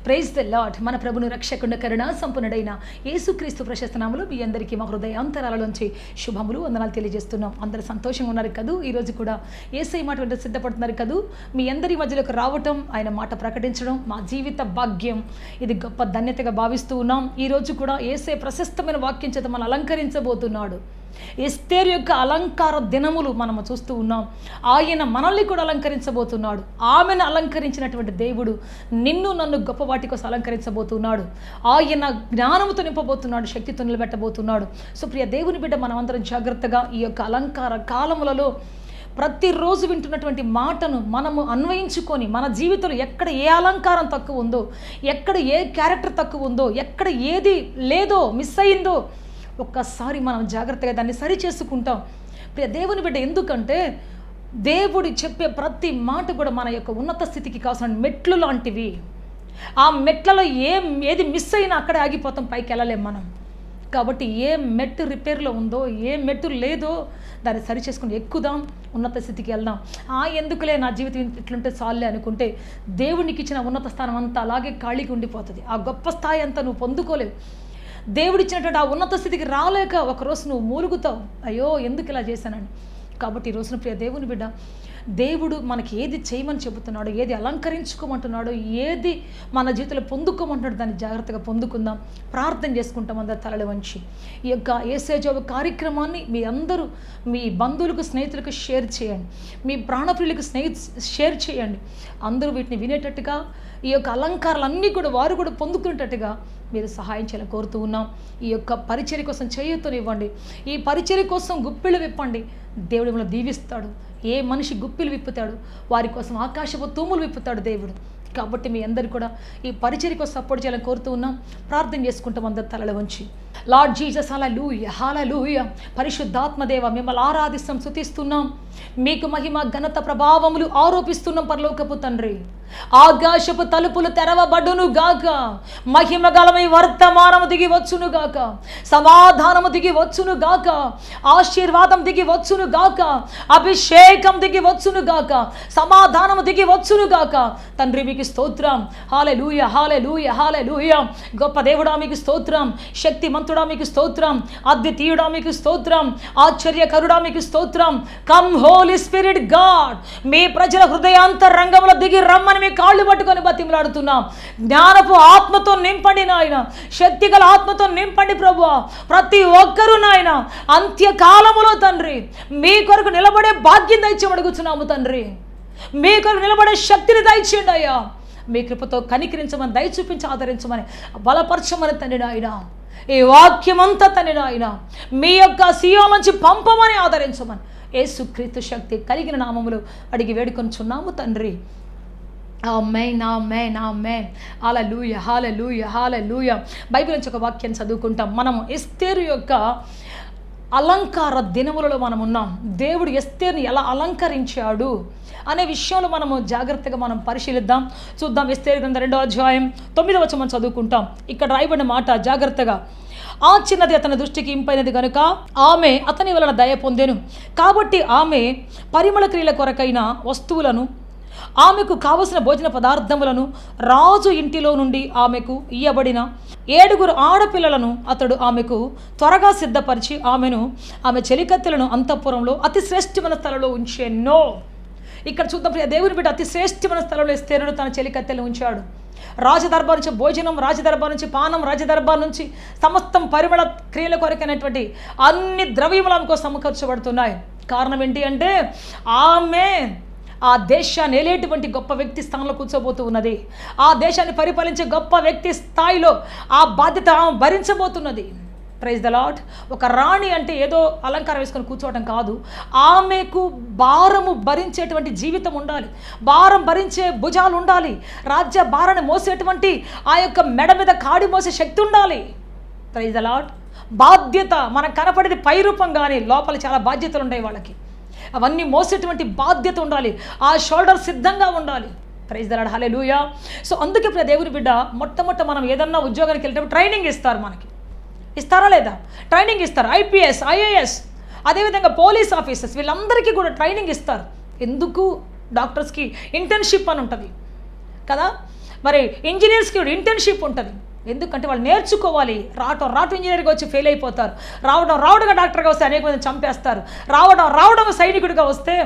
Praise the lord. మన ప్రభును రక్షకుడు కరుణా సంపన్నుడైన యేసుక్రీస్తు ప్రశస్త నామములో మీ అందరికీ మా హృదయాంతరాలలోంచి శుభములు వందనాలు తెలియజేస్తున్నాం. అందరూ సంతోషంగా ఉన్నారు కదూ? ఈరోజు కూడా యేసయ్య మాట వెంట సిద్ధపడుతున్నారు కదూ? మీ అందరి మధ్యలోకి రావటం, ఆయన మాట ప్రకటించడం మా జీవిత భాగ్యం. ఇది గొప్ప ధన్యతగా భావిస్తూ ఉన్నాం. ఈరోజు కూడా యేసయ్య ప్రశస్తమైన వాక్యం చేత మనం అలంకరించబోతున్నాడు. ఎస్తేరు యొక్క అలంకార దినములు మనము చూస్తూ ఉన్నాం. ఆయన మనల్ని కూడా అలంకరించబోతున్నాడు. ఆమెను అలంకరించినటువంటి దేవుడు నిన్ను నన్ను గొప్ప వాటి కోసం అలంకరించబోతున్నాడు. ఆయన జ్ఞానముతో నింపబోతున్నాడు, శక్తితో నిలబెట్టబోతున్నాడు. సో ప్రియ దేవుని బిడ్డ, మనమందరం జాగ్రత్తగా ఈ యొక్క అలంకార కాలములలో ప్రతిరోజు వింటున్నటువంటి మాటను మనము అన్వయించుకొని మన జీవితంలో ఎక్కడ ఏ అలంకారం తక్కువ ఉందో, ఎక్కడ ఏ క్యారెక్టర్ తక్కువ ఉందో, ఎక్కడ ఏది లేదో, మిస్ అయిందో ఒక్కసారి మనం జాగ్రత్తగా దాన్ని సరి చేసుకుంటాం. ప్రియ దేవుని బిడ్డ, ఎందుకంటే దేవుడు చెప్పే ప్రతి మాట కూడా మన యొక్క ఉన్నత స్థితికి కావాల్సిన మెట్లు లాంటివి. ఆ మెట్లలో ఏది మిస్ అయినా అక్కడే ఆగిపోతాం, పైకి వెళ్ళలేం మనం. కాబట్టి ఏ మెట్టు రిపేర్లో ఉందో, ఏ మెట్టు లేదో దాన్ని సరి చేసుకుని ఎక్కుదాం, ఉన్నత స్థితికి వెళ్దాం. ఎందుకులే నా జీవితం ఇట్లుంటే చాలే అనుకుంటే దేవునికి ఇచ్చిన ఉన్నత స్థానం అంతా అలాగే ఖాళీకి ఉండిపోతుంది. ఆ గొప్ప స్థాయి అంతా నువ్వు పొందుకోలేవు. దేవుడిచ్చినటువంటి ఆ ఉన్నత స్థితికి రాలేక ఒకరోజు నువ్వు మూలుగుతావు, అయ్యో ఎందుకు ఇలా చేశానని. కాబట్టి ఈ రోజున ప్రియ దేవుని బిడ్డ, దేవుడు మనకి ఏది చేయమని చెబుతున్నాడో, ఏది అలంకరించుకోమంటున్నాడో, ఏది మన జీవితంలో పొందుకోమంటున్నాడో దాన్ని జాగ్రత్తగా పొందుకుందాం. ప్రార్థన చేసుకుంటాం అందరు తలలు వంచి. ఈ యొక్క యేసేజోబు కార్యక్రమాన్ని మీ అందరూ మీ బంధువులకు, స్నేహితులకు షేర్ చేయండి. మీ ప్రాణప్రియులకు షేర్ చేయండి. అందరూ వీటిని వినేటట్టుగా, ఈ యొక్క అలంకారాలన్నీ కూడా వారు కూడా పొందుకునేటట్టుగా మీరు సహాయం చేయాలని కోరుతూ ఉన్నాం. ఈ యొక్క పరిచర్య కోసం చేయూతనివ్వండి. ఈ పరిచర్య కోసం గుప్పిళ్ళు విప్పండి. దేవుడు మిమ్మల్ని దీవిస్తాడు. ఏ మనిషి గుప్పిలు విప్పుతాడు, వారి కోసం ఆకాశపు తూములు విప్పుతాడు దేవుడు. కాబట్టి మీ అందరు కూడా ఈ పరిచర్య కోసం సపోర్ట్ చేయాలని కోరుతూ ఉన్నాం. ప్రార్థన చేసుకుంటాం అందరు తలల వంచి. లార్డ్ జీసస్, హల్లెలూయా, హల్లెలూయా. పరిశుద్ధాత్మదేవ, మిమ్మల్ని ఆరాధిస్తాం, స్తుతిస్తున్నాం. మీకు మహిమ, ఘనత, ప్రభావములు ఆరోపిస్తున్నాం పరలోకపు తండ్రి. ఆకాశపు తలుపులు తెరవబడును గాక. మహిమ గలమై వర్తమానము దిగి వచ్చును గాక. సమాధానము దిగి వచ్చును గాక. ఆశీర్వాదం దిగి వచ్చును గాక. అభిషేకం దిగి వచ్చును గాక. సమాధానము దిగి వచ్చును గాక. తండ్రి మీకు స్తోత్రం. హల్లెలూయా, హల్లెలూయా, హల్లెలూయా. గొప్ప దేవుడా మీకు స్తోత్రం. శక్తిమంతుడా మీకు స్తోత్రం. అద్వితీయుడా మీకు స్తోత్రం. ఆశ్చర్యకరుడా మీకు స్తోత్రం. Come holy spirit god. మీ ప్రజల హృదయాంతరంగంలో దిగి రమ్మని మీ కాళ్ళు పట్టుకొని బతిమలాడుతున్నాం. జ్ఞానపు ఆత్మతో నింపండి నాయన. శక్తిగల ఆత్మతో నింపండి ప్రభువా. ప్రతి ఒక్కరూ నాయన అంత్యకాలములో తండ్రి మీ కొరకు నిలబడే భాగ్యం దయచేయమని అడుగుతున్నాము తండ్రి. మీ కొరకు నిలబడే శక్తిని దయచేయండి అయ్యా. మీ కృపతో కనికరించమని, దయ చూపించి ఆదరించమని, బలపరచమని తండ్రి నాయన. ఈ వాక్యమంతా తండ్రి నాయన మీ యొక్క సీయోను నుంచి పంపమని, ఆదరించమని యేసుక్రీస్తు శక్తి కలిగిన నామములు అడిగి వేడుకొనుచున్నాము తండ్రి. ఆమేన్, ఆమేన్, ఆమేన్. హల్లెలూయా, హల్లెలూయా, హల్లెలూయా. బైబిల్ నుంచి ఒక వాక్యాన్ని చదువుకుంటాం. మనము ఎస్తేరు యొక్క అలంకార దినములలో మనం ఉన్నాం. దేవుడు ఎస్తేరుని ఎలా అలంకరించాడు అనే విషయంలో మనము జాగ్రత్తగా మనం పరిశీలిద్దాం, చూద్దాం. ఎస్తేరు గ్రంథం 2వ అధ్యాయం 9వ వచనం మనం చదువుకుంటాం. ఇక్కడ రాయబడిన మాట జాగ్రత్తగా. ఆ చిన్నది అతని దృష్టికి ఇంపైనది గనుక ఆమె అతని వలన దయ పొందెను. కాబట్టి ఆమె పరిమళ క్రియల కొరకైన వస్తువులను, ఆమెకు కావలసిన భోజన పదార్థములను, రాజు ఇంటిలో నుండి ఆమెకు ఇయ్యబడిన 7 ఆడపిల్లలను అతడు ఆమెకు త్వరగా సిద్ధపరిచి ఆమె చెలికత్తెలను అంతఃపురంలో అతి శ్రేష్టమైన స్థలంలో ఉంచెను. ఇక్కడ చూద్దాం ప్రియ దేవుని బిడ్డ, అతి శ్రేష్టమైన స్థలంలో ఎస్తేరును తన చెలికత్తెలను ఉంచాడు. రాజదర్బార్ నుంచి భోజనం, రాజదర్బార్ నుంచి పానం, రాజదర్బార్ నుంచి సమస్తం పరిమళ క్రియల కొరకైనటువంటి అన్ని ద్రవ్యములు ఆమెకు సమకూర్చబడుతున్నాయి. కారణం ఏంటి అంటే ఆమె ఆ దేశాన్ని ఏలేటువంటి గొప్ప వ్యక్తి స్థానంలో కూర్చోబోతూ ఉన్నది. ఆ దేశాన్ని పరిపాలించే గొప్ప వ్యక్తి స్థాయిలో ఆ బాధ్యత ఆమె భరించబోతున్నది. Praise the lord. ఒక రాణి అంటే ఏదో అలంకారం వేసుకొని కూర్చోవటం కాదు. ఆమెకు భారము భరించేటువంటి జీవితం ఉండాలి, భారం భరించే భుజాలు ఉండాలి, రాజ్య భారాన్ని మోసేటువంటి ఆ యొక్క మెడ మీద కాడి మోసే శక్తి ఉండాలి. Praise the Lord. బాధ్యత మనకు కనపడేది పై రూపం, కానీ లోపల చాలా బాధ్యతలు ఉంటాయి వాళ్ళకి. అవన్నీ మోసేటువంటి బాధ్యత ఉండాలి. ఆ షోల్డర్ సిద్ధంగా ఉండాలి. Praise the Lord, hallelujah. So అందుకే ప్రియ దేవుని బిడ్డ, మొట్టమొదట మనం ఏదన్నా ఉద్యోగానికి వెళ్ళేటప్పుడు ట్రైనింగ్ ఇస్తారు. మనకి ఇస్తారా లేదా? ట్రైనింగ్ ఇస్తారు. IPS, IAS, అదేవిధంగా పోలీస్ ఆఫీసర్స్, వీళ్ళందరికీ కూడా ట్రైనింగ్ ఇస్తారు. ఎందుకు? డాక్టర్స్కి ఇంటర్న్షిప్ అని ఉంటుంది కదా. మరి ఇంజనీర్స్కి ఇంటర్న్షిప్ ఉంటుంది. ఎందుకంటే వాళ్ళు నేర్చుకోవాలి. రావడం ఇంజనీర్గా వచ్చి ఫెయిల్ అయిపోతారు. రావడంగా డాక్టర్గా వస్తే అనేక మంది చంపేస్తారు. రావడం సైనికుడిగా వస్తే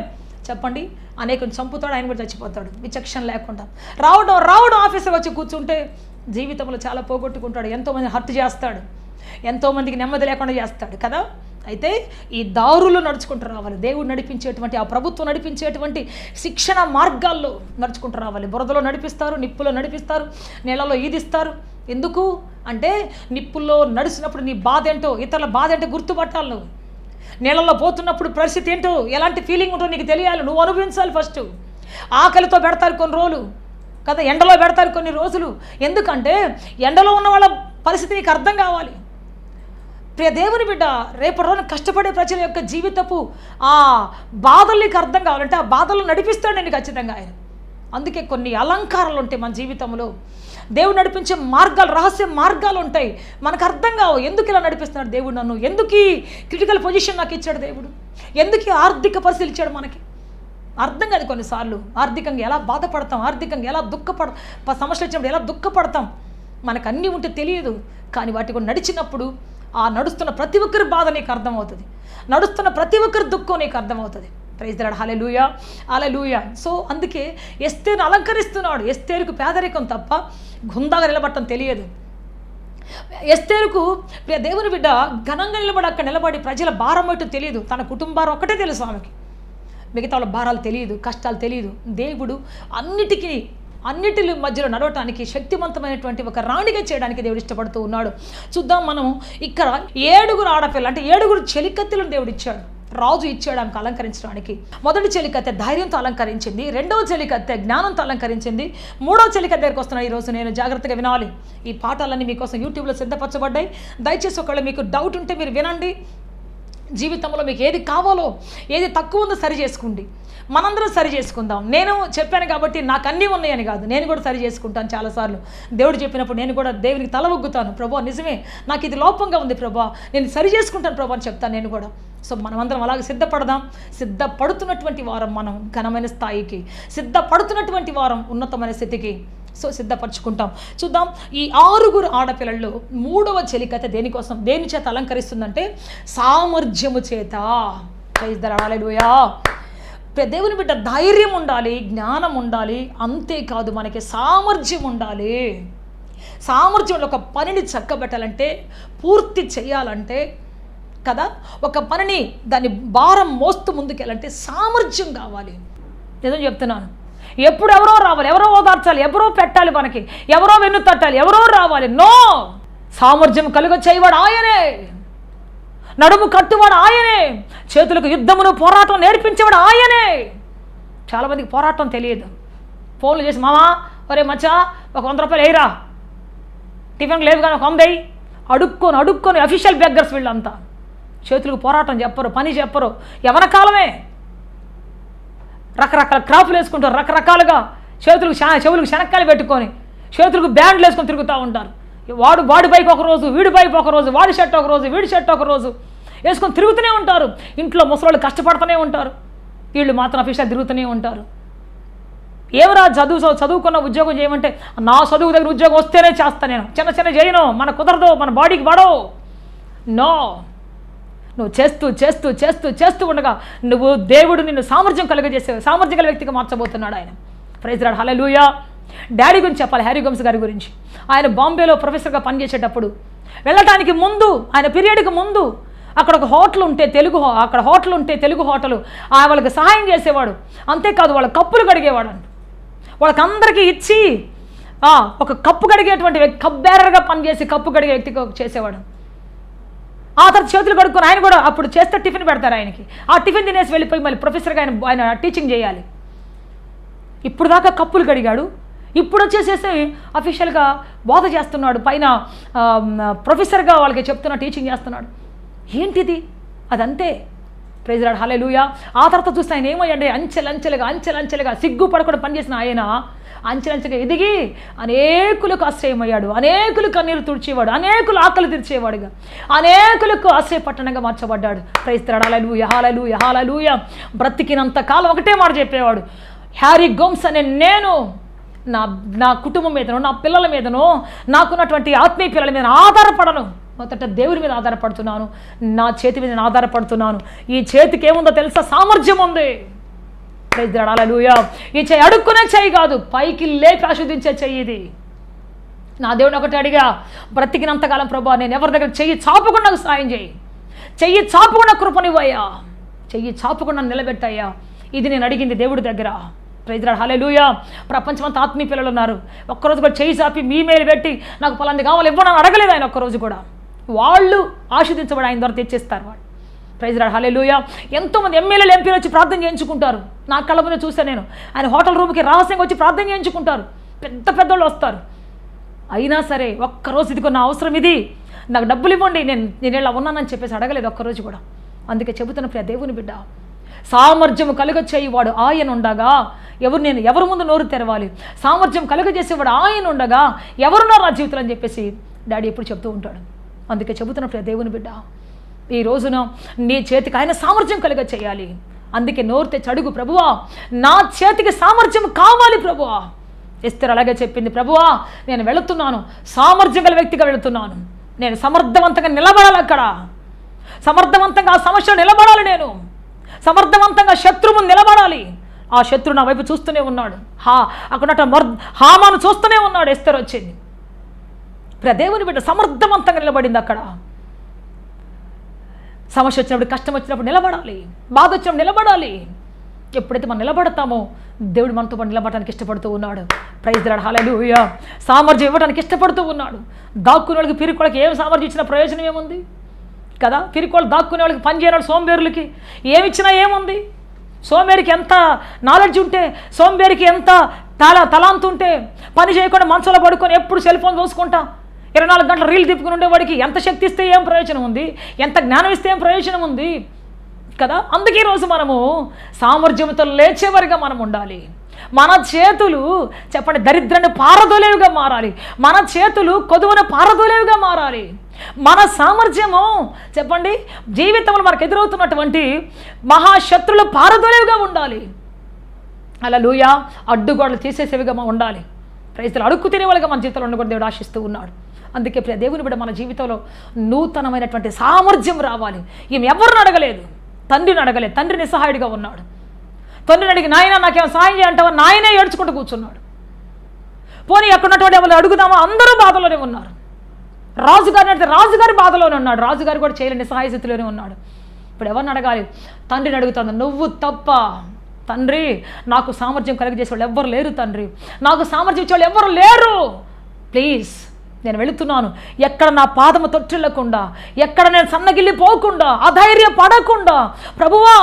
చెప్పండి అనేకని చంపుతాడు, ఆయన కూడా చచ్చిపోతాడు విచక్షణ లేకుండా. రావడం ఆఫీసర్గా వచ్చి కూర్చుంటే జీవితంలో చాలా పోగొట్టుకుంటాడు, ఎంతోమంది హర్ట్ చేస్తాడు, ఎంతోమందికి నెమ్మది లేకుండా చేస్తాడు కదా. అయితే ఈ దారుల్లో నడుచుకుంటూ రావాలి. దేవుడు నడిపించేటువంటి, ఆ ప్రభుత్వం నడిపించేటువంటి శిక్షణ మార్గాల్లో నడుచుకుంటూ రావాలి. బురదలో నడిపిస్తారు, నిప్పులో నడిపిస్తారు, నీళ్ళలో ఈదిస్తారు. ఎందుకు అంటే నిప్పుల్లో నడిచినప్పుడు నీ బాధ ఏంటో, ఇతరుల బాధ ఏంటో గుర్తుపట్టాలి. నువ్వు నీళ్ళల్లో పోతున్నప్పుడు పరిస్థితి ఏంటో, ఎలాంటి ఫీలింగ్ ఉంటుందో నీకు తెలియాలి, నువ్వు అనుభవించాలి. ఫస్ట్ ఆకలితో పెడతారు కొన్ని రోజులు కదా, ఎండలో పెడతారు కొన్ని రోజులు. ఎందుకంటే ఎండలో ఉన్న వాళ్ళ పరిస్థితి నీకు అర్థం కావాలి. ప్రియ దేవుని బిడ్డ, రేపటి రోజున కష్టపడే ప్రజల యొక్క జీవితపు ఆ బాధలు నీకు అర్థం కావాలంటే ఆ బాధలు నడిపిస్తాడు నేను ఖచ్చితంగా ఆయన. అందుకే కొన్ని అలంకారాలు ఉంటాయి మన జీవితంలో, దేవుడు నడిపించే మార్గాలు, రహస్య మార్గాలు ఉంటాయి. మనకు అర్థం కావు, ఎందుకు ఇలా నడిపిస్తున్నాడు దేవుడు నన్ను, ఎందుకు ఈ క్రిటికల్ పొజిషన్ నాకు ఇచ్చాడు దేవుడు, ఎందుకు ఆర్థిక పరిస్థితులు ఇచ్చాడు మనకి అర్థం కాదు. కొన్నిసార్లు ఆర్థికంగా ఎలా బాధపడతాం, ఆర్థికంగా ఎలా సమస్యలు వచ్చినప్పుడు ఎలా దుఃఖపడతాం, మనకు అన్నీ ఉంటే తెలియదు. కానీ వాటి కూడా నడిచినప్పుడు ఆ నడుస్తున్న ప్రతి ఒక్కరి బాధ నీకు అర్థమవుతుంది, నడుస్తున్న ప్రతి ఒక్కరి దుఃఖం నీకు అర్థమవుతుంది. Praise the lord, hallelujah hallelujah. So అందుకే ఎస్తేరును అలంకరిస్తున్నాడు. ఎస్తేరుకు పేదరికం తప్ప గుందాగా నిలబడటం తెలియదు. ఎస్తేరుకు దేవుని బిడ్డ ఘనంగా నిలబడి అక్కడ నిలబడి ప్రజల భారం ఏంటో తెలియదు. తన కుటుంబారం ఒక్కటే తెలుసు ఆమెకి, మిగతా వాళ్ళ భారాలు తెలియదు, కష్టాలు తెలియదు. దేవుడు అన్నిటి మధ్యలో నడవటానికి శక్తివంతమైనటువంటి ఒక రాణిగా చేయడానికి దేవుడు ఇష్టపడుతూ ఉన్నాడు. చూద్దాం మనం ఇక్కడ 7 ఆడపిల్ల అంటే 7 చెలికత్తెలను దేవుడు ఇచ్చాడు, రాజు ఇచ్చాడు ఆమెకు అలంకరించడానికి. మొదటి చెలికత్తె ధైర్యంతో అలంకరించింది, రెండవ చెలికత్తె జ్ఞానంతో అలంకరించింది, మూడవ చెలికత్తె దగ్గరికి వస్తున్నాడు. ఈరోజు నేను జాగ్రత్తగా వినాలి. ఈ పాఠాలన్నీ మీకోసం యూట్యూబ్లో సిద్ధపరచబడ్డాయి. దయచేసి ఒకవేళ మీకు డౌట్ ఉంటే మీరు వినండి. జీవితంలో మీకు ఏది కావాలో, ఏది తక్కువ ఉందో సరి చేసుకోండి. మనందరం సరి చేసుకుందాం. నేను చెప్పాను కాబట్టి నాకు అన్నీ ఉన్నాయని కాదు, నేను కూడా సరి చేసుకుంటాను. చాలాసార్లు దేవుడు చెప్పినప్పుడు నేను కూడా దేవునికి తల ఒగ్గుతాను. ప్రభా నిజమే, నాకు ఇది లోపంగా ఉంది ప్రభా, నేను సరి చేసుకుంటాను ప్రభా అని చెప్తాను నేను కూడా. సో మనమందరం అలాగే సిద్ధపడదాం. సిద్ధపడుతున్నటువంటి వారం మనం ఘనమైన స్థాయికి, సిద్ధపడుతున్నటువంటి వారం ఉన్నతమైన స్థితికి సో సిద్ధపరచుకుంటాం. చూద్దాం ఈ 6 ఆడపిల్లల్లో 3వ చెలికత్తె దేనికోసం, దేని చేత అలంకరిస్తుందంటే సామర్థ్యము చేత. Praise the lord, hallelujah. దేవుని బిడ్డ ధైర్యం ఉండాలి, జ్ఞానం ఉండాలి, అంతేకాదు మనకి సామర్థ్యం ఉండాలి. సామర్థ్యంలో ఒక పనిని చక్కబెట్టాలంటే, పూర్తి చేయాలంటే కదా, ఒక పనిని దాన్ని భారం మోస్తూ ముందుకెళ్ళాలంటే సామర్థ్యం కావాలి. నిజం చెప్తున్నాను. ఎప్పుడు ఎవరో రావాలి, ఎవరో ఓదార్చాలి, ఎవరో పెట్టాలి, మనకి ఎవరో వెన్ను తట్టాలి, ఎవరో రావాలి. నో, సామర్థ్యం కలుగ చేయవాడు ఆయనే, నడుము కట్టువాడు ఆయనే, చేతులకు యుద్ధమును పోరాటం నేర్పించేవాడు ఆయనే. చాలామందికి పోరాటం తెలియదు. ఫోన్లు చేసి మామా ఒరే మచ్చా ఒక 100 రూపాయలు వేయరా, టిఫిన్కి లేవు కానీ ఒక 100 వేయి, అడుక్కొని అఫీషియల్ బెగ్గర్స్ వీళ్ళంతా. చేతులకు పోరాటం చెప్పరు, పని చెప్పరు. యవన కాలమే రకరకాల క్రాఫ్లు వేసుకుంటారు, రకరకాలుగా చెవులకు శనక్కాయలు పెట్టుకొని చేతులకు బ్యాండ్లు వేసుకొని తిరుగుతూ ఉంటారు. వాడి బైక్ ఒక రోజు, వీడి బైక్ ఒక రోజు, వాడి షర్ట్ ఒక రోజు, వీడి షర్ట్ ఒక రోజు వేసుకొని తిరుగుతూనే ఉంటారు. ఇంట్లో ముసలోళ్ళు కష్టపడుతూనే ఉంటారు, వీళ్ళు మాత్రం అఫీషియల్ తిరుగుతూనే ఉంటారు. ఏమరా చదువుకున్న ఉద్యోగం చేయమంటే, నా చదువు దగ్గర ఉద్యోగం వస్తేనే చేస్తాను, నేను చిన్న చేయను, మన కుదరదు, మన బాడీకి పడవు. నో, నువ్వు చేస్తూ ఉండగా నువ్వు దేవుడు నిన్ను సామర్థ్యం గల వ్యక్తిగా మార్చబోతున్నాడు ఆయన. Praise the lord, hallelujah. Daddy గురించి చెప్పాలి, హ్యారీ గోమ్స్ గారి గురించి. ఆయన బాంబేలో ప్రొఫెసర్గా పనిచేసేటప్పుడు వెళ్ళటానికి ముందు, ఆయన పీరియడ్కి ముందు అక్కడ ఒక హోటల్ ఉంటే తెలుగు హోటల్ వాళ్ళకి సహాయం చేసేవాడు. అంతేకాదు వాళ్ళ కప్పులు కడిగేవాడు అంట. వాళ్ళకందరికీ ఇచ్చి ఒక కప్పు కడిగేటువంటి వ్యక్తి, కప్ బేరర్గా పనిచేసి కప్పు కడిగే వ్యక్తిగా చేసేవాడు. ఆ తర్వాత చేతులు కడుక్కొని ఆయన కూడా అప్పుడు చేస్తే టిఫిన్ పెడతారు ఆయనకి. ఆ టిఫిన్ తినేసి వెళ్ళిపోయి మళ్ళీ ప్రొఫెసర్గా ఆయన టీచింగ్ చేయాలి. ఇప్పుడు దాకా కప్పులు కడిగాడు, ఇప్పుడు వచ్చేసేసి అఫీషియల్గా బోధ చేస్తున్నాడు, పైన ప్రొఫెసర్గా వాళ్ళకి చెప్తున్నా, టీచింగ్ చేస్తున్నాడు. ఏంటిది? అదంతే. ప్రైజ్ ది లార్డ్, హల్లెలూయా. ఆ తర్వాత చూస్తే ఆయన ఏమయ్యాడే, అంచెలంచెలుగా సిగ్గుపడకుండా పనిచేసిన ఆయన అంచెలంచెగా ఎదిగి అనేకులకు ఆశ్రయమయ్యాడు, అనేకులు కన్నీరు తుడిచేవాడు, అనేకులు ఆకలి తీర్చేవాడుగా, అనేకులకు ఆశ్రయపట్టణంగా మార్చబడ్డాడు. ప్రైజ్ ది లార్డ్, హల్లెలూయా హల్లెలూయా హల్లెలూయా. బ్రతికినంత కాలం ఒకటే మాట చెప్పేవాడు, హ్యారీ గోమ్స్ అనే నేను నా నా కుటుంబం మీదనో, నా పిల్లల మీదనో, నాకున్నటువంటి ఆత్మీయ పిల్లల మీద ఆధారపడను. మొదట దేవుడి మీద ఆధారపడుతున్నాను, నా చేతి మీద ఆధారపడుతున్నాను. ఈ చేతికి ఏముందో తెలుసా? సామర్థ్యం ఉంది. ప్రైజ్ లార్డ్, హల్లెలూయా. ఈ చెయ్యి అడుక్కునే చెయ్యి కాదు, పైకి లేపి ఆస్వాదించే చెయ్యి ఇది. నా దేవుని ఒకటి అడిగా, బ్రతికినంతకాలం ప్రభువా నేను ఎవరి దగ్గర చెయ్యి చాపకుండా నాకు సాయం చేయి, చెయ్యి చాపకుండా కృపనివ్వయ్యా, చెయ్యి చాపకుండా నిలబెట్టయ్యా. ఇది నేను అడిగింది దేవుడి దగ్గర. ప్రైజ్ లార్డ్, హల్లెలూయా. ప్రపంచమంతా ఆత్మీయ పిల్లలు ఉన్నారు. ఒక్కరోజు కూడా చెయ్యి చాపి మీ మేలు పెట్టి నాకు పలాంది కావాలి ఇవ్వనని అడగలేదు ఆయన ఒక్కరోజు కూడా. వాళ్ళు ఆశీర్దించబడి ఆయన ద్వారా తెచ్చేస్తారు వాళ్ళు. ప్రైజ్ లార్డ్, హల్లెలూయా. ఎంతోమంది ఎమ్మెల్యేలు, ఎంపీలు వచ్చి ప్రార్థన చేయించుకుంటారు. నా కళ్ళ ముందు చూసాను నేను. ఆయన హోటల్ రూమ్కి రహస్యంగా వచ్చి ప్రార్థన చేయించుకుంటారు. పెద్ద పెద్దోళ్ళు వస్తారు. అయినా సరే ఒక్కరోజు ఇదిగో నా అవసరం ఇది, నాకు డబ్బులు ఇవ్వండి, నేను ఇలా ఉన్నానని చెప్పేసి అడగలేదు ఒక్కరోజు కూడా. అందుకే చెబుతున్న ప్రియ దేవుని బిడ్డ, సామర్థ్యం కలుగచేయువాడు ఆయన ఉండగా ఎవరి ముందు నోరు తెరవాలి? సామర్థ్యం కలుగజేసేవాడు ఆయన ఉండగా ఎవరున్నారు నా జీవితంలో అని చెప్పేసి డాడీ ఎప్పుడు చెప్తూ ఉంటాడు. అందుకే చెబుతున్న ప్రియ దేవుని బిడ్డ, ఈ రోజున నీ చేతికి ఆయన సామర్థ్యం కలుగ చేయాలి. అందుకే నోరు తెచ్చి అడుగు, ప్రభువా నా చేతికి సామర్థ్యం కావాలి ప్రభువా. ఎస్తేరు అలాగే చెప్పింది, ప్రభువా నేను వెళుతున్నాను, సామర్థ్యం గల వ్యక్తిగా వెళుతున్నాను, నేను సమర్థవంతంగా నిలబడాలి, అక్కడ సమర్థవంతంగా ఆ సమస్యలో నిలబడాలి, నేను సమర్థవంతంగా శత్రువు నిలబడాలి. ఆ శత్రువు నా వైపు చూస్తూనే ఉన్నాడు. అక్కడ హామాను చూస్తూనే ఉన్నాడు. ఎస్తేరు వచ్చింది. దేవుని బిడ్డ సమర్థవంతంగా నిలబడింది. అక్కడ సమస్య వచ్చినప్పుడు, కష్టం వచ్చినప్పుడు నిలబడాలి, బాధ వచ్చినప్పుడు నిలబడాలి. ఎప్పుడైతే మనం నిలబడతామో దేవుడు మనతో పాటు నిలబడటానికి ఇష్టపడుతూ ఉన్నాడు. ప్రైజ్ లార్డ్, హల్లెలూయా. సామర్థ్యం ఇవ్వడానికి ఇష్టపడుతూ ఉన్నాడు. దాక్కునే వాళ్ళకి, పిరికోళ్ళకి ఏం సామర్థ్యం ఇచ్చిన ప్రయోజనం ఏముంది కదా? పిరికోళ్ళు దాక్కునే వాళ్ళకి, పని చేయని వాళ్ళు సోంబేరులకి ఏమిచ్చినా ఏముంది? సోంబేరికి ఎంత నాలెడ్జ్ ఉంటే, సోంబేరికి ఎంత తలాంతు ఉంటే, పని చేయకుండా మనసులో పడుకొని ఎప్పుడు సెల్ ఫోన్ చూసుకుంటా 24 గంటలు రీల్ తిప్పుకుని ఉండేవాడికి ఎంత శక్తి ఇస్తే ఏం ప్రయోజనం ఉంది? ఎంత జ్ఞానం ఇస్తే ఏం ప్రయోజనం ఉంది కదా? అందుకే ఈరోజు మనము సామర్థ్యంతో లేచేవారిగా మనం ఉండాలి. మన చేతులు చెప్పండి దరిద్రాన్ని పారదోలేవిగా మారాలి. మన చేతులు కొదువున పారదోలేవిగా మారాలి. మన సామర్థ్యము చెప్పండి జీవితంలో మనకు ఎదురవుతున్నటువంటి మహాశత్రులు పారదోలేవిగా ఉండాలి. హల్లెలూయా. అడ్డుగోడలు తీసేసేవిగా ఉండాలి. ప్రైజ్ అడుక్కు తినేవాళ్ళుగా మన జీవితంలో ఉండకూడదు దేవుడు ఆశిస్తూ ఉన్నాడు. అందుకే ప్రియ దేవుని బిడ్డ, మన జీవితంలో నూతనమైనటువంటి సామర్థ్యం రావాలి. ఈమె ఎవరిని అడగలేదు, తండ్రిని అడగలేదు. తండ్రి నిస్సహాయుడిగా ఉన్నాడు. తండ్రిని అడిగి నాయన నాకేమో సాయం చేయంటావా, నాయనే ఏడ్చుకుంటూ కూర్చున్నాడు. పోనీ ఎక్కడున్నటువంటి ఎవరు అడుగుదామా, అందరూ బాధలోనే ఉన్నారు. రాజుగారిని అంటే రాజుగారి బాధలోనే ఉన్నాడు. రాజుగారు కూడా చేయలేని నిస్సహాయ స్థితిలోనే ఉన్నాడు. ఇప్పుడు ఎవరిని అడగాలి? తండ్రిని అడుగుతాను, నువ్వు తప్ప తండ్రి నాకు సామర్థ్యం కలిగజేసే వాళ్ళు ఎవ్వరు లేరు తండ్రి, నాకు సామర్థ్యం ఇచ్చేవాళ్ళు ఎవ్వరు లేరు, ప్లీజ్ నేను వెళుతున్నాను. ఎక్కడ నా పాదము తొట్టిల్లకుండా, ఎక్కడ నేను సన్నగిల్లిపోకుండా, అధైర్యపడకుండా, ప్రభువా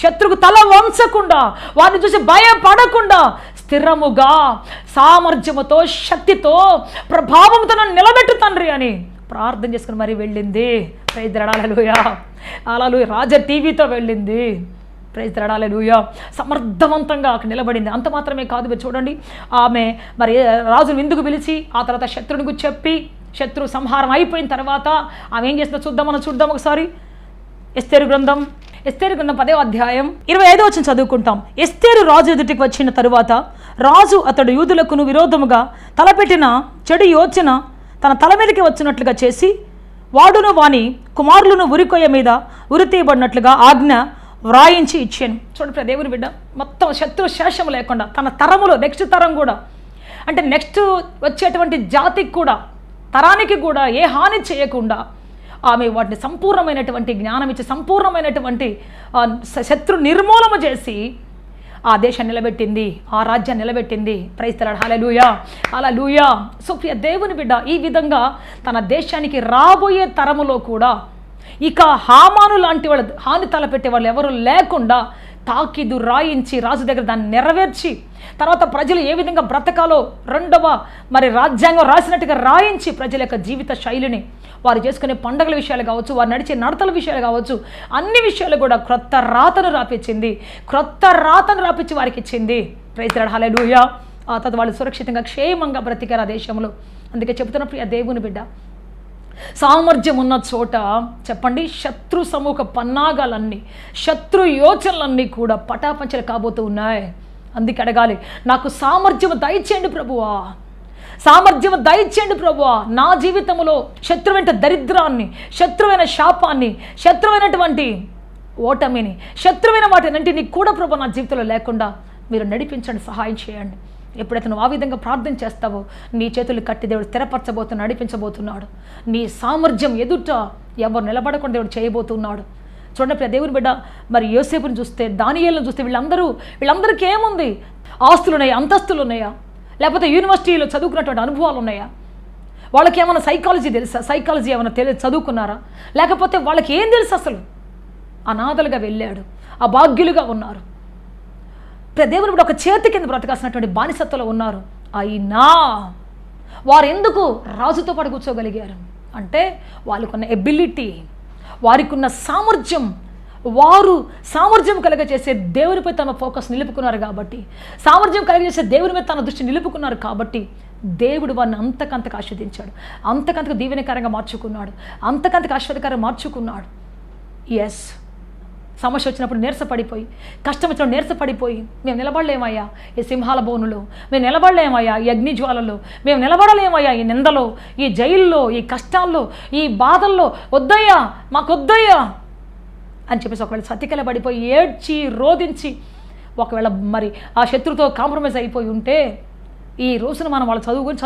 శత్రువుకు తల వంచకుండా, వారిని చూసి భయపడకుండా స్థిరముగా సామర్థ్యముతో, శక్తితో, ప్రభావంతో నన్ను నిలబెట్టు తండ్రి అని ప్రార్థన చేసుకుని మరీ వెళ్ళింది. Praise lord, hallelujah. హల్లెలూయా. రాజ టీవీతో వెళ్ళింది. ప్రైజ్ లార్డ్, హల్లెలూయా. సమర్థవంతంగా అక్కడ నిలబడింది. అంత మాత్రమే కాదు, మీరు చూడండి, ఆమె మరి రాజును విందుకు పిలిచి ఆ తర్వాత శత్రువునికి చెప్పి శత్రు సంహారం అయిపోయిన తర్వాత ఆమె ఏం చేస్తుందో చూద్దాం ఒకసారి. ఎస్తేరు గ్రంథం 10వ అధ్యాయం 25వ వచనం చదువుకుంటాం. ఎస్తేరు రాజు ఎదుటికి వచ్చిన తరువాత రాజు అతడు యూదులకును విరోధముగా తలపెట్టిన చెడు యోచన తన తల మీదకి వచ్చినట్లుగా చేసి వాడును వాని కుమారులను ఉరికొయ్య మీద ఉరితీయబడినట్లుగా ఆజ్ఞ వ్రాయించి ఇచ్చాను. చూడండి దేవుని బిడ్డ, మొత్తం శత్రు శేషం లేకుండా తన తరములో నెక్స్ట్ తరం కూడా, అంటే నెక్స్ట్ వచ్చేటువంటి జాతికి కూడా, తరానికి కూడా ఏ హాని చేయకుండా ఆమె వాటిని సంపూర్ణమైనటువంటి జ్ఞానం ఇచ్చి సంపూర్ణమైనటువంటి శత్రు నిర్మూలన చేసి ఆ దేశాన్ని నిలబెట్టింది, ఆ రాజ్యాన్ని నిలబెట్టింది. Praise lord, hallelujah, hallelujah. So ప్రియ దేవుని బిడ్డ, ఈ విధంగా తన దేశానికి రాబోయే తరములో కూడా ఇక హామాను లాంటి వాళ్ళు, హాని తలపెట్టే వాళ్ళు ఎవరు లేకుండా తాకీదు రాయించి రాజు దగ్గర దాన్ని నెరవేర్చి, తర్వాత ప్రజలు ఏ విధంగా బ్రతకాలో రెండవ మరి రాజ్యాంగం రాసినట్టుగా రాయించి ప్రజల యొక్క జీవిత శైలిని, వారు చేసుకునే పండుగల విషయాలు కావచ్చు, వారు నడిచే నడతల విషయాలు కావచ్చు, అన్ని విషయాలు కూడా క్రొత్త రాతను రాపించింది. క్రొత్త రాతను రాపించి వారికి ఇచ్చింది. ప్రైజ్ లార్డ్, హల్లెలూయా. ఆ తర్వాత వాళ్ళు సురక్షితంగా క్షేమంగా బ్రతికారు ఆ దేశంలో. అందుకే చెబుతున్న ప్రియ దేవుని బిడ్డ, సామర్థ్యం ఉన్న చోట చెప్పండి శత్రు సమూహ పన్నాగాలన్నీ, శత్రు యోచనలన్నీ కూడా పటాపంచలు కాబోతూ ఉన్నాయి. అందుకే అడగాలి, నాకు సామర్థ్యం దయచేయండి ప్రభువా, సామర్థ్యం దయచేయండి ప్రభువా. నా జీవితంలో శత్రువైన దరిద్రాన్ని, శత్రువైన శాపాన్ని, శత్రువైనటువంటి ఓటమిని, శత్రువైన వాటినంటిని కూడా ప్రభు నా జీవితంలో లేకుండా మీరు నడిపించండి, సహాయం చేయండి. ఎప్పుడైతే నువ్వు ఆ విధంగా ప్రార్థన చేస్తావో నీ చేతులు కట్టి దేవుడు స్థిరపరచబోతున్నాడు, నడిపించబోతున్నాడు. నీ సామర్థ్యం ఎదుట ఎవరు నిలబడకుండా దేవుడు చేయబోతున్నాడు. చూడండి ప్రియ దేవుని బిడ్డ, మరి యోసేపుని చూస్తే, దానియేలును చూస్తే వీళ్ళందరికీ ఏముంది? ఆస్తులు ఉన్నాయా? అంతస్తులు ఉన్నాయా? లేకపోతే యూనివర్సిటీలో చదువుకున్నటువంటి అనుభవాలు ఉన్నాయా? వాళ్ళకి ఏమైనా సైకాలజీ తెలుసా? సైకాలజీ ఏమైనా చదువుకున్నారా? లేకపోతే వాళ్ళకి ఏం తెలుసు? అసలు అనాథలుగా వెళ్ళాడు, అభాగ్యులుగా ఉన్నారు. దేవుని బిడ్డ ఒక చేతి కింద బ్రతకాల్సినటువంటి బానిసత్వంలో ఉన్నారు. అయినా వారు ఎందుకు రాజుతో పాటు కూర్చోగలిగారు అంటే వాళ్ళకున్న ఎబిలిటీ, వారికి ఉన్న సామర్థ్యం, వారు సామర్థ్యం కలిగజేసే దేవునిపై తమ ఫోకస్ నిలుపుకున్నారు కాబట్టి, సామర్థ్యం కలిగజేసే దేవుని మీద తన దృష్టి నిలుపుకున్నారు కాబట్టి దేవుడు వారిని అంతకంతకు ఆస్వాదించాడు, అంతకంతకు దీవెనకరంగా మార్చుకున్నాడు, అంతకంతకు ఆశీర్వాదకరంగా మార్చుకున్నాడు. ఎస్, సమస్య వచ్చినప్పుడు నీరసపడిపోయి, కష్టం వచ్చినప్పుడు నీరసపడిపోయి, మేము నిలబడలేమయ్యా ఈ సింహాల బోనులో, మేము నిలబడలేమయ్యా ఈ అగ్నిజ్వాలలో, మేము నిలబడలేమయ్యా ఈ నిందలో, ఈ జైల్లో, ఈ కష్టాల్లో, ఈ బాధల్లో, వద్దయ్యా మాకు వద్దయ్యా అని చెప్పేసి ఒకవేళ సతికల పడిపోయి ఏడ్చి రోధించి ఒకవేళ మరి ఆ శత్రుతో కాంప్రమైజ్ అయిపోయి ఉంటే ఈ రోజున మనం వాళ్ళ గురించి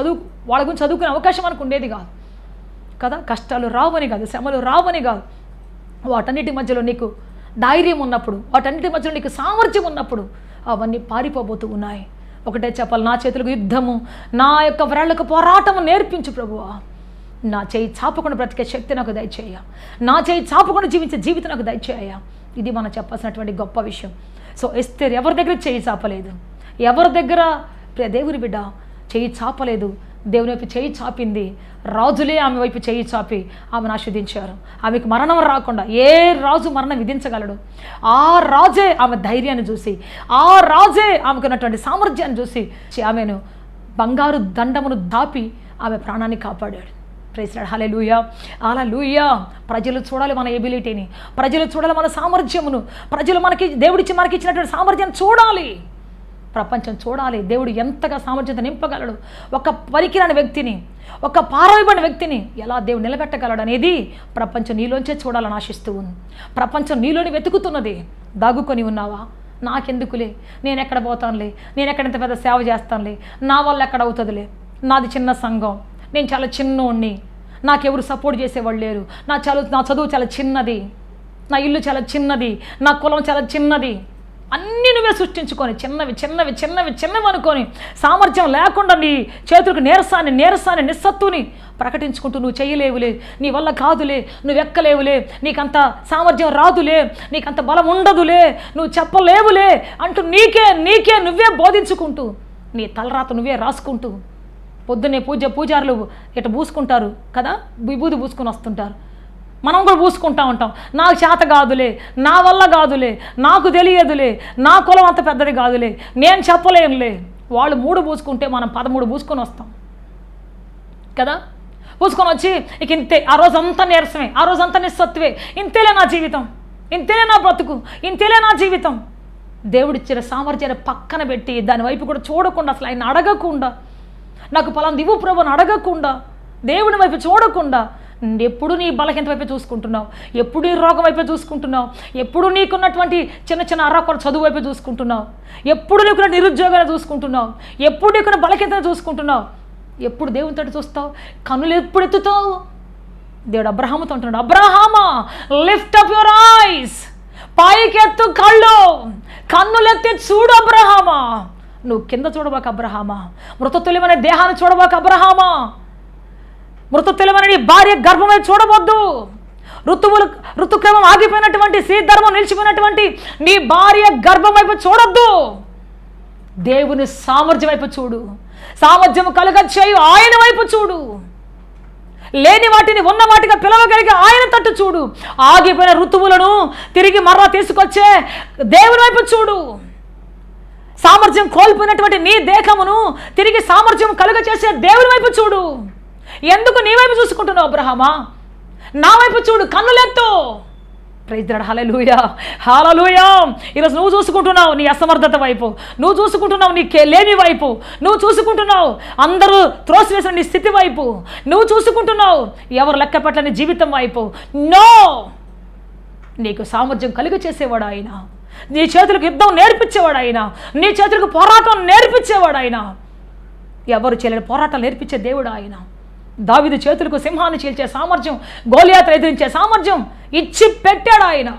చదువుకునే అవకాశం మనకు ఉండేది కాదు కదా. కష్టాలు రావని కాదు, శ్రమలు రావని కాదు, వాటన్నిటి మధ్యలో నీకు ధైర్యం ఉన్నప్పుడు, వాటన్నిటి మధ్యలో నీకు సామర్థ్యం ఉన్నప్పుడు అవన్నీ పారిపోబోతూ ఉన్నాయి. ఒకటే చెప్పాలి, నా చేతులకు యుద్ధము, నా యొక్క వ్రేళ్లకు పోరాటము నేర్పించు ప్రభువా. నా చేయి చాపకుండా బ్రతికే శక్తి నాకు దయచేయ, నా చేయి చాపకుండా జీవించే జీవితం నాకు దయచేయ. ఇది మనం చెప్పాల్సినటువంటి గొప్ప విషయం. సో ఎస్తేర్ ఎవరి దగ్గర చేయి చాపలేదు, ఎవరి దగ్గర ప్రియ దేవుని బిడ్డ చేయి చాపలేదు, దేవుని వైపు చేయి చాపింది. రాజులే ఆమె వైపు చేయి చాపి ఆమెను ఆస్వాదించారు. ఆమెకు మరణం రాకుండా ఏ రాజు మరణం విధించగలడు? ఆ రాజే ఆమె ధైర్యాన్ని చూసి, ఆ రాజే ఆమెకు ఉన్నటువంటి సామర్థ్యాన్ని చూసి ఆమెను బంగారు దండమును దాపి ఆమె ప్రాణాన్ని కాపాడాడు. ప్రైజ్ లార్డ్, హల్లెలూయా, హల్లెలూయా. ప్రజలు చూడాలి మన ఎబిలిటీని, ప్రజలు చూడాలి మన సామర్థ్యమును, ప్రజలు దేవుడిచ్చి మనకి ఇచ్చినటువంటి సామర్థ్యాన్ని చూడాలి, ప్రపంచం చూడాలి దేవుడు ఎంతగా సామర్థ్యత నింపగలడు. ఒక పనికిరాని వ్యక్తిని, ఒక పారవేయబడిన వ్యక్తిని ఎలా దేవుడు నిలబెట్టగలడు అనేది ప్రపంచం నీలోంచే చూడాలని ఆశిస్తూ ఉంది. ప్రపంచం నీలోని వెతుకుతున్నది. దాగుకొని ఉన్నావా? నాకెందుకులే, నేను ఎక్కడ పోతానులే, నేను ఎక్కడ ఇంత పెద్ద సేవ చేస్తానులే, నా వల్ల ఎక్కడ అవుతుందిలే, నాది చిన్న సంఘం, నేను చాలా చిన్నోడిని, నాకెవరు సపోర్ట్ చేసేవాళ్ళు లేరు, నా చదువు చాలా చిన్నది, నా ఇల్లు చాలా చిన్నది, నా కులం చాలా చిన్నది, అన్నీ నువ్వే సృష్టించుకొని చిన్నవి అనుకొని సామర్థ్యం లేకుండా నీ చేతులకు నీరసాన్ని నిస్సత్తుని ప్రకటించుకుంటూ నువ్వు చేయలేవులే, నీ వల్ల కాదులే, నువ్వు ఎక్కలేవులే, నీకంత సామర్థ్యం రాదులే, నీకంత బలం ఉండదులే, నువ్వు చెప్పలేవులే అంటూ నీకే నువ్వే బోధించుకుంటూ నీ తలరాత నువ్వే రాసుకుంటూ పొద్దున్నే పూజారులు ఇట్లా పూసుకుంటారు కదా, విభూది పూసుకొని వస్తుంటారు, మనం కూడా పూసుకుంటూ ఉంటాం. నాకు చేత కాదులే, నా వల్ల కాదులే, నాకు తెలియదులే, నా కులం అంత పెద్దది కాదులే, నేను చెప్పలేనులే. వాళ్ళు 3 పూసుకుంటే మనం 13 పూసుకొని వస్తాం కదా. పూసుకొని వచ్చి ఇక ఇంతే, ఆ రోజంతా నీరసమే, ఆ రోజంతా నిస్సత్వే, ఇంతేలే నా జీవితం, ఇంతేలే నా బ్రతుకు, ఇంతేలే నా జీవితం. దేవుడిచ్చిన సామర్థ్యాన్ని పక్కన పెట్టి దాని వైపు కూడా చూడకుండా, అసలు ఆయన అడగకుండా, నాకు పలానా ఇవ్వు ప్రభు అని అడగకుండా, దేవుని వైపు చూడకుండా ఎప్పుడు నీ బలహీనత వైపే చూసుకుంటున్నావు, ఎప్పుడు నీ రోగం వైపే చూసుకుంటున్నావు, ఎప్పుడు నీకున్నటువంటి చిన్న అరాకొర చదువు వైపే చూసుకుంటున్నావు, ఎప్పుడు నీకున్న నిరుద్యోగాన్ని చూసుకుంటున్నావు, ఎప్పుడు నీకున్న బలహీనతను చూసుకుంటున్నావు, ఎప్పుడు దేవునితో చూస్తావు, కన్నులు ఎప్పుడు ఎత్తుతావు? దేవుడు అబ్రహాముతో అంటున్నాడు, అబ్రహామా లిఫ్ట్ అప్ యువర్ ఐస్, పైకెత్తు కన్నులెత్తి చూడు అబ్రహామా. నువ్వు కింద చూడబాక అబ్రహామా, మృతతుల్యమైన దేహాన్ని చూడబాక అబ్రహామా, మృతతుల్యమైన నీ భార్య గర్భమై చూడవద్దు, ఋతుక్రమం ఆగిపోయినటువంటి శ్రీధర్మం నిలిచిపోయినటువంటి నీ భార్య గర్భం వైపు చూడొద్దు, దేవుని సామర్థ్యం వైపు చూడు, సామర్థ్యం కలుగచేయు ఆయన వైపు చూడు, లేని వాటిని ఉన్న వాటిగా పిలవగలిగే ఆయన తట్టు చూడు, ఆగిపోయిన ఋతువులను తిరిగి మరలా తీసుకొచ్చే దేవుని వైపు చూడు, సామర్థ్యం కోల్పోయినటువంటి నీ దేహమును తిరిగి సామర్థ్యం కలుగచేసే దేవుని వైపు చూడు. ఎందుకు నీ వైపు చూసుకుంటున్నావు అబ్రహామా? నా వైపు చూడు, కన్నులెత్తు. Praise the lord. Hallelujah, hallelujah. ఈరోజు నువ్వు చూసుకుంటున్నావు నీ అసమర్థత వైపు, నువ్వు చూసుకుంటున్నావు నీ లేని వైపు, నువ్వు చూసుకుంటున్నావు అందరూ త్రోసివేసిన నీ స్థితి వైపు, నువ్వు చూసుకుంటున్నావు ఎవరు లెక్క పెట్టని జీవితం వైపు. నో, నీకు సామర్థ్యం కలుగ చేసేవాడు ఆయన, నీ చేతులకు యుద్ధం నేర్పించేవాడు ఆయన, నీ చేతులకు పోరాటం నేర్పించేవాడు ఆయన, ఎవరు చేయలేని పోరాటం నేర్పించే దేవుడు ఆయన. దావీదు చేతులకు సింహాన్ని చీల్చే సామర్థ్యం, గోలియాతును ఎదిరించే సామర్థ్యం ఇచ్చి పెట్టాడు ఆయన.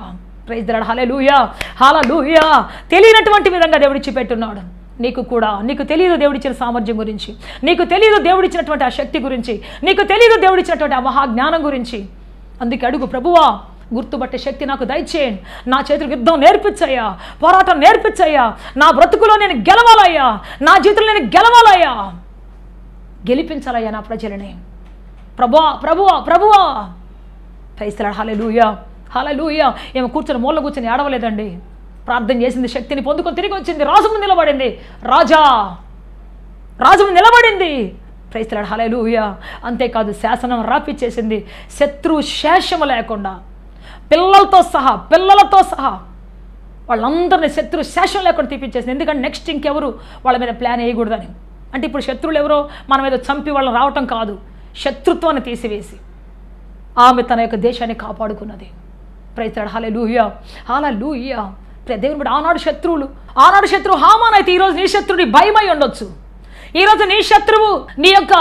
Praise the lord. Hallelujah, hallelujah. తెలియనటువంటి విధంగా దేవుడిచ్చి పెట్టున్నాడు. నీకు కూడా నీకు తెలియదు దేవుడిచ్చిన సామర్థ్యం గురించి, నీకు తెలియదు దేవుడిచ్చినటువంటి ఆ శక్తి గురించి, నీకు తెలియదు దేవుడిచ్చినటువంటి ఆ మహాజ్ఞానం గురించి. అందుకే అడుగు, ప్రభువా గుర్తుపట్టే శక్తి నాకు దయచేయండి, నా చేతులకు యుద్ధం నేర్పించయ్యా, పోరాటం నేర్పించయ్యా, నా బ్రతుకులో నేను గెలవాలయ్యా, నా జీవితంలో నేను గెలవాలయ్యా, గెలిపించాలయ్యా నా ప్రజలని. ప్రభువా ప్రభువా ప్రభువా. Praise the lord. Hallelujah, hallelujah. ఏమో కూర్చొని మూల కూర్చొని ఏడవలేదండి, ప్రార్థన చేసింది, శక్తిని పొందుకొని తిరిగి వచ్చింది, రాజు ముందు నిలబడింది, రాజు ముందు నిలబడింది. Praise the lord. హల్లెలూయా. అంతేకాదు శాసనం రాపిచ్చేసింది, శత్రు శేషము లేకుండా పిల్లలతో సహా వాళ్ళందరినీ శత్రు శేషం లేకుండా తీపిచ్చేసింది. ఎందుకంటే నెక్స్ట్ ఇంకెవరు వాళ్ళ మీద ప్లాన్ వేయకూడదని. అంటే ఇప్పుడు శత్రువులు ఎవరో మన మీద చంపి వాళ్ళని రావటం కాదు, శత్రుత్వాన్ని తీసివేసి ఆమె తన యొక్క దేశాన్ని కాపాడుకున్నది. Praise the lord. Hallelujah, hallelujah. దేవుని బిడ్డ, ఆనాడు శత్రువు హామాన్ అయితే ఈరోజు నీ శత్రువుని భయమై ఉండొచ్చు, ఈరోజు నీ శత్రువు నీ యొక్క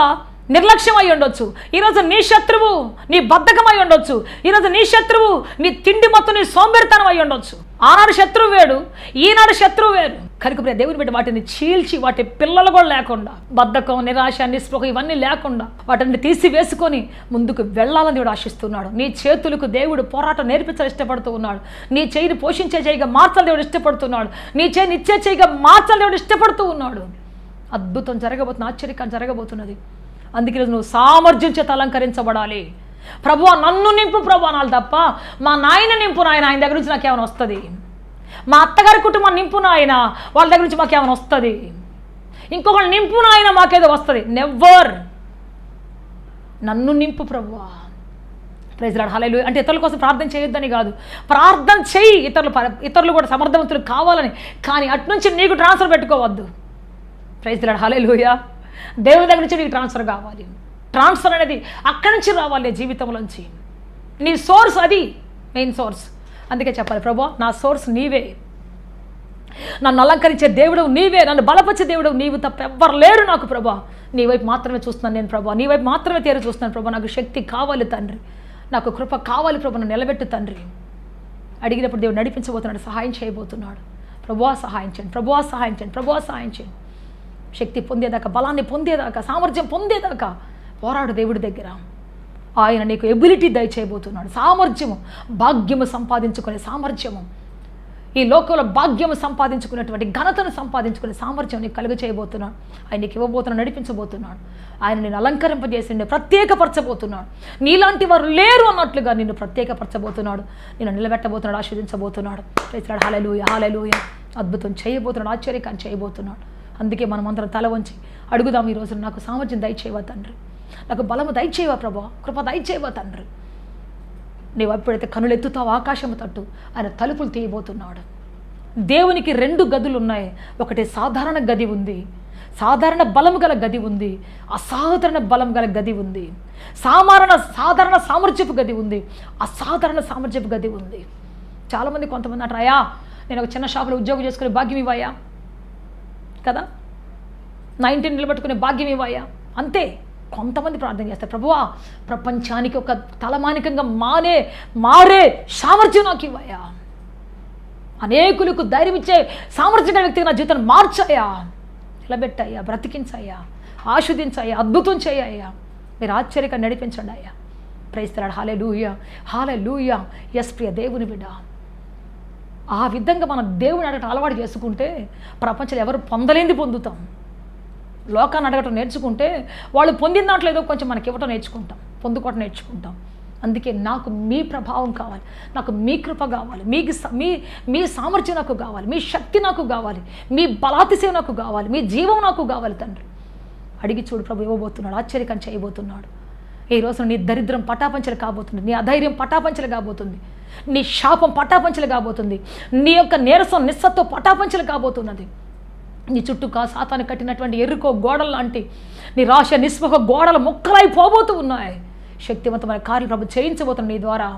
నిర్లక్ష్యం అయి ఉండొచ్చు, ఈరోజు నీ శత్రువు నీ బద్ధకమై ఉండొచ్చు, ఈరోజు నీ శత్రువు నీ తిండి మొత్తం నీ సోంబేరితనం అయి ఉండొచ్చు. ఆనాడు శత్రువు వేడు, ఈనాడు శత్రువు వేరు. కనుక దేవుని బిడ్డ వాటిని చీల్చి, వాటి పిల్లలు కూడా లేకుండా, బద్ధకం, నిరాశ, నిస్పృహ ఇవన్నీ లేకుండా వాటిని తీసివేసుకొని ముందుకు వెళ్ళాలని దేవుడు ఆశిస్తున్నాడు. నీ చేతులకు దేవుడు పోరాటం నేర్పించాలని ఇష్టపడుతూ ఉన్నాడు. నీ చేయిని పోషించే చేయిగా మార్చాలని దేవుడు ఇష్టపడుతున్నాడు. నీ చేయిని ఇచ్చే చేయిగా మార్చాలని దేవుడు ఇష్టపడుతూ ఉన్నాడు. అద్భుతం జరగబోతుంది, ఆశ్చర్యకరం జరగబోతున్నది. అందుకే నువ్వు సామర్థ్యం చేత అలంకరించబడాలి. ప్రభువా నన్ను నింపు ప్రభు అనాలి తప్ప, మా నాయన నింపు నాయన, ఆయన దగ్గర నుంచి నాకేమైనా వస్తుంది, మా అత్తగారి కుటుంబం నింపు నాయన, వాళ్ళ దగ్గర నుంచి మాకేమైనా వస్తుంది, ఇంకొకళ్ళు నింపు నాయన మాకేదో వస్తుంది. నెవర్. నన్ను నింపు ప్రభువా. Praise the lord. హల్లెలూయా. అంటే ఇతరుల కోసం ప్రార్థన చేయొద్దని కాదు, ప్రార్థన చెయ్యి, ఇతరులు కూడా సమర్థవంతులు కావాలని, కానీ అట్నుంచి నీకు ట్రాన్స్ఫర్ పెట్టుకోవద్దు. Praise the lord. హల్లెలూయా. దేవుని దగ్గర నుంచి నీకు ట్రాన్స్ఫర్ కావాలి. ట్రాన్స్ఫర్ అనేది అక్కడి నుంచి రావాలి జీవితంలోంచి. నీ సోర్స్ అది మెయిన్ సోర్స్. అందుకే చెప్పాలి, ప్రభువా నా సోర్స్ నీవే, నన్ను అలంకరించే దేవుడు నీవే, నన్ను బలపరిచే దేవుడు నీవు తప్ప ఎవ్వరు లేరు నాకు ప్రభా. నీ వైపు మాత్రమే చూస్తున్నాను నేను ప్రభా, నీ వైపు మాత్రమే తేరు చూస్తున్నాను ప్రభా. నాకు శక్తి కావాలి తండ్రి, నాకు కృప కావాలి ప్రభు, నన్ను నిలబెట్టు తండ్రి. అడిగినప్పుడు దేవుడు నడిపించబోతున్నాడు, సహాయం చేయబోతున్నాడు. ప్రభువా సహాయం చేయండి, ప్రభువా సహాయం చేయండి, ప్రభువా సహాయం చేయండి. శక్తి పొందేదాకా, బలాన్ని పొందేదాకా, సామర్థ్యం పొందేదాకా పోరాడు దేవుడి దగ్గర. ఆయన నీకు ఎబిలిటీ దయచేయబోతున్నాడు. సామర్థ్యము, భాగ్యము సంపాదించుకునే సామర్థ్యము, ఈ లోకంలో భాగ్యము సంపాదించుకున్నటువంటి ఘనతను సంపాదించుకునే సామర్థ్యం నీకు కలుగ చేయబోతున్నాడు. ఆయన నీకు ఇవ్వబోతున్నాడు, నడిపించబోతున్నాడు. ఆయన నేను అలంకరింపజేసి నిన్ను ప్రత్యేకపరచబోతున్నాడు. నీలాంటి వారు లేరు అన్నట్లుగా నిన్ను ప్రత్యేకపరచబోతున్నాడు, నిన్ను నిలబెట్టబోతున్నాడు, ఆశీర్వదించబోతున్నాడు. ప్రైజ్ హల్లెలూయా, హల్లెలూయా. అద్భుతం చేయబోతున్నాడు, ఆశ్చర్యకాన్ని చేయబోతున్నాడు. అందుకే మనం అందరం తల వంచి అడుగుదాం ఈ రోజున, నాకు సామర్థ్యం దయచేయవా తండ్రి, నాకు బలము దయచేయవా ప్రభా, కృప దయచేయవా తండ్రి. నీవు ఎప్పుడైతే కనులు ఎత్తుతావు ఆకాశము తట్టు, ఆయన తలుపులు తీయబోతున్నాడు. దేవునికి 2 గదులు ఉన్నాయి. ఒకటి సాధారణ గది ఉంది, సాధారణ బలం గల గది ఉంది, అసాధారణ బలం గల గది ఉంది. సాధారణ సామర్థ్యపు గది ఉంది, అసాధారణ సామర్థ్యపు గది ఉంది. చాలామంది కొంతమంది అంటారు, అయ్యా నేను ఒక చిన్న షాపులో ఉద్యోగం చేసుకునే భాగ్యం ఇవ్వయా కదా, 19 నిలబెట్టుకునే భాగ్యం ఇవ్వయా, అంతే. కొంతమంది ప్రార్థన చేస్తారు, ప్రభువా ప్రపంచానికి ఒక తలమానికంగా మారే సామర్థ్యం నాకు ఇవ్వయా, అనేకులకు ధైర్యం ఇచ్చే సామర్థ్యం గల వ్యక్తిగా నా జీవితాన్ని మార్చాయా, నిలబెట్టయ్యా, బ్రతికించయ్యా, ఆస్వాదించయ్యా, అద్భుతం చేయయ్యా, మీరు ఆశ్చర్యంగా నడిపించండి అయ్యా. Praise the lord. Hallelujah, hallelujah. Yes ప్రియ దేవుని బిడ్డ, ఆ విధంగా మనం దేవుని అడగటం అలవాటు చేసుకుంటే ప్రపంచంలో ఎవరు పొందలేనిది పొందుతాం. లోకాన్ని అడగటం నేర్చుకుంటే వాళ్ళు పొందిన దాంట్లో ఏదో కొంచెం మనకి ఇవ్వటం నేర్చుకుంటాం, పొందుకోవటం నేర్చుకుంటాం. అందుకే నాకు మీ ప్రభావం కావాలి, నాకు మీ కృప కావాలి, మీ సామర్థ్యం నాకు కావాలి, మీ శక్తి నాకు కావాలి, మీ బలాతిశయం నాకు కావాలి, మీ జీవం నాకు కావాలి తండ్రి. అడిగి చూడు ప్రభు ఇవ్వబోతున్నాడు, ఆశ్చర్యకరం చేయబోతున్నాడు. ఈ రోజు నీ దరిద్రం పటాపంచలు కాబోతుంది, నీ అధైర్యం పటాపంచలు కాబోతుంది, నీ శాపం పటాపంచలు కాబోతుంది, నీ యొక్క నీరసం నిస్సత్వం పటాపంచలు కాబోతున్నది. నీ చుట్టూ సాతాను కట్టినటువంటి ఎరుకో గోడలు లాంటి నిరాశ నిస్పృహ గోడలు ముక్కలైపోబోతూ ఉన్నాయి. శక్తివంతమైన కార్యాలు ప్రభు చేయించబోతున్నాడు నీ ద్వారా.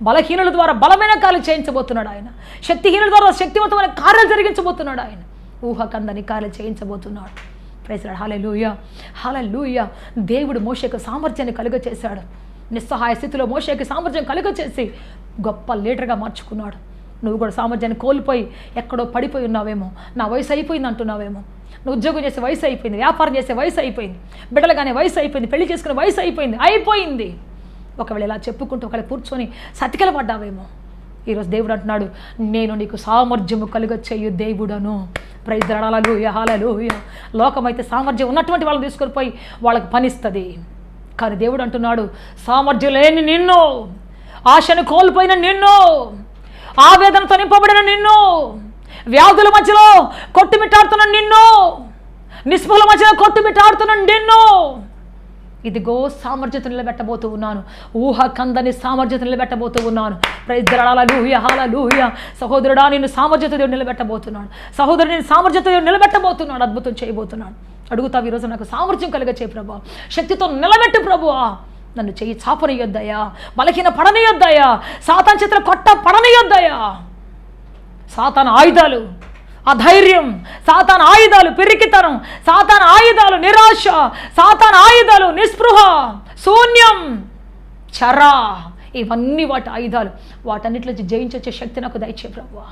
బలహీనుల ద్వారా బలమైన కార్యాలు చేయించబోతున్నాడు ఆయన. శక్తిహీనుల ద్వారా శక్తివంతమైన కార్యాలు జరిగించబోతున్నాడు ఆయన. ఊహకందని కార్యాలు చేయించబోతున్నాడు. Praise lord. హల్లెలూయా, హల్లెలూయా. దేవుడు మోషేకు సామర్థ్యాన్ని కలుగచేశాడు. నిస్సహాయ స్థితిలో మోషేకి సామర్థ్యం కలుగచేసి గొప్ప లీడర్గా మార్చుకున్నాడు. నువ్వు కూడా సామర్థ్యాన్ని కోల్పోయి ఎక్కడో పడిపోయి ఉన్నావేమో, నా వయసు అయిపోయింది అంటున్నావేమో. నువ్వు ఉద్యోగం చేసే వయసు అయిపోయింది, వ్యాపారం చేసే వయసు అయిపోయింది, బిడ్డలుగానే వయసు అయిపోయింది, పెళ్లి చేసుకునే వయసు అయిపోయింది. ఒకవేళ ఇలా చెప్పుకుంటూ ఒకవేళ కూర్చొని సతికిల పడ్డావేమో, ఈరోజు దేవుడు అంటున్నాడు, నేను నీకు సామర్థ్యము కలుగచేయు దేవుడను. Praise lord. హల్లెలూయా, హల్లెలూయా. లోకమైతే సామర్థ్యం ఉన్నటువంటి వాళ్ళని తీసుకొని పోయి వాళ్ళకి పనిస్తుంది. కానీ దేవుడు అంటున్నాడు, సామర్థ్యం లేని నిన్ను, ఆశను కోల్పోయిన నిన్ను, ఆవేదనతో నింపబడిన నిన్ను, వ్యాధుల మధ్యలో కొట్టుమిట్టాడుతున్న నిన్ను, నిస్పృహల మధ్యలో కొట్టుమిట్టాడుతున్న నిన్ను, ఇదిగో సామర్థ్యత నిలబెట్టబోతూ ఉన్నాను. ఊహకందని సామర్థ్యత నిలబెట్టబోతూ ఉన్నాను. Praise lord. Hallelujah, hallelujah. సహోదరుడా, నిన్ను సామర్థ్యత దేవుడు నిలబెట్టబోతున్నాడు. సహోదరుడు, నేను సామర్థ్యత దేవుడు నిలబెట్టబోతున్నాడు. అద్భుతం చేయబోతున్నాడు. అడుగుతావు ఈరోజు, నాకు సామర్థ్యం కలిగచేయి ప్రభువా, శక్తితో నిలబెట్టు ప్రభువా, నన్ను చెయ్యి చాపనియొద్దయ్యా, బలహీన పడనియొద్దయ్యా, సాతాను చేతుల కొట్ట పడనియొద్దయ్యా. సాతాను ఆయుధాలు అధైర్యం, సాతాను ఆయుధాలు పిరికితనం, సాతాను ఆయుధాలు నిరాశ, సాతాను ఆయుధాలు నిస్పృహ, శూన్యం, చర, ఇవన్నీ వాటి ఆయుధాలు. వాటన్నిటిలో జయించొచ్చే శక్తి నాకు దయచే ప్రభువా.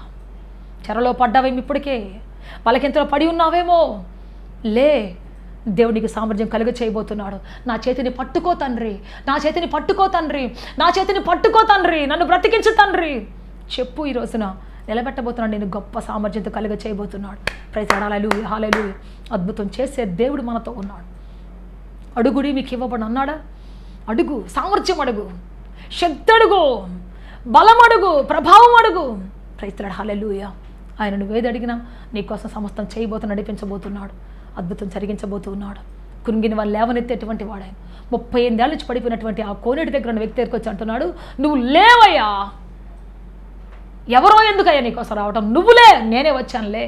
చెరలో పడ్డావేమో, ఇప్పటికే బలహీనతలో పడి ఉన్నావేమో, లే, దేవునికి సామర్థ్యం కలుగ చేయబోతున్నాడు. నా చేతిని పట్టుకో తండ్రి, నా చేతిని పట్టుకో తండ్రి, నా చేతిని పట్టుకో తండ్రి, నన్ను బ్రతికించు తండ్రి చెప్పు. ఈ రోజున నిలబెట్టబోతున్నాడు, నేను గొప్ప సామర్థ్యంతో కలుగ చేయబోతున్నాడు. Praise lord. Hallelujah, hallelujah. అద్భుతం చేసే దేవుడు మనతో ఉన్నాడు. అడుగుడి మీకు ఇవ్వబడి అన్నాడా? అడుగు, సామర్థ్యం అడుగు, శక్తి అడుగు, బలం అడుగు, ప్రభావం అడుగు. Praise lord. హల్లెలూయా. ఆయన నువ్వేది అడిగినా నీకోసం సమస్తం చేయబోతు నడిపించబోతున్నాడు. అద్భుతం జరిగించబోతున్నాడు. కృంగిన వాళ్ళు లేవనెత్తేటువంటి వాడాయన. 38 ఏళ్ళ నుంచి పడిపోయినటువంటి ఆ కోనేటి దగ్గర ఉన్న వ్యక్తి దగ్గరికి వచ్చి అంటున్నాడు, నువ్వు లేవయ్యా, ఎవరో ఎందుకయ్యా నీకోసం రావటం, నువ్వులే, నేనే వచ్చానులే.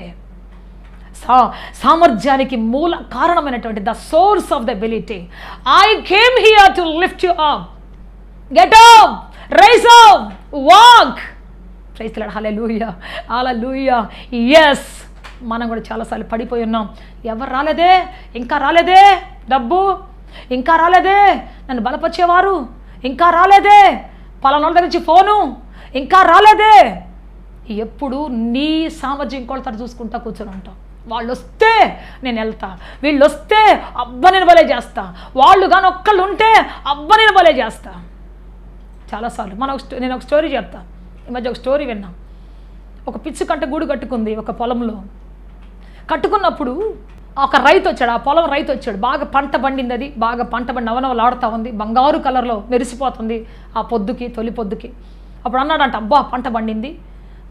సామర్థ్యానికి మూల కారణమైనటువంటి the source of the ability, I came here to lift you up, get up, rise up, walk. Praise lord. Hallelujah, hallelujah. yes, మనం కూడా చాలాసార్లు పడిపోయి ఉన్నాం. ఎవరు రాలేదే, ఇంకా రాలేదే డబ్బు, ఇంకా రాలేదే నన్ను బలపరిచేవారు, ఇంకా రాలేదే పలానా దగ్గర నుంచి ఫోను, ఇంకా రాలేదే. ఎప్పుడు నీ సామర్థ్యం ఇంకోళ్ళతో చూసుకుంటా కూర్చొని ఉంటాం. వాళ్ళు వస్తే నేను వెళ్తా, వీళ్ళు వస్తే అబ్బా నేను భలే చేస్తా, వాళ్ళు కానీ ఒక్కళ్ళు ఉంటే అబ్బా నేను భలే చేస్తా. చాలాసార్లు నేను ఒక స్టోరీ చెప్తా. ఈ మధ్య ఒక స్టోరీ విన్నా. ఒక పిచ్చుకంట గూడు కట్టుకుంది ఒక పొలంలో. కట్టుకున్నప్పుడు ఒక రైతు వచ్చాడు, ఆ పొలం రైతు వచ్చాడు. బాగా పంట పండింది, అది బాగా పంట పండి నవనవలాడుతూ ఉంది, బంగారు కలర్లో మెరిసిపోతుంది ఆ పొద్దుకి, తొలి పొద్దుకి. అప్పుడు అన్నాడంట, అబ్బా పంట పండింది,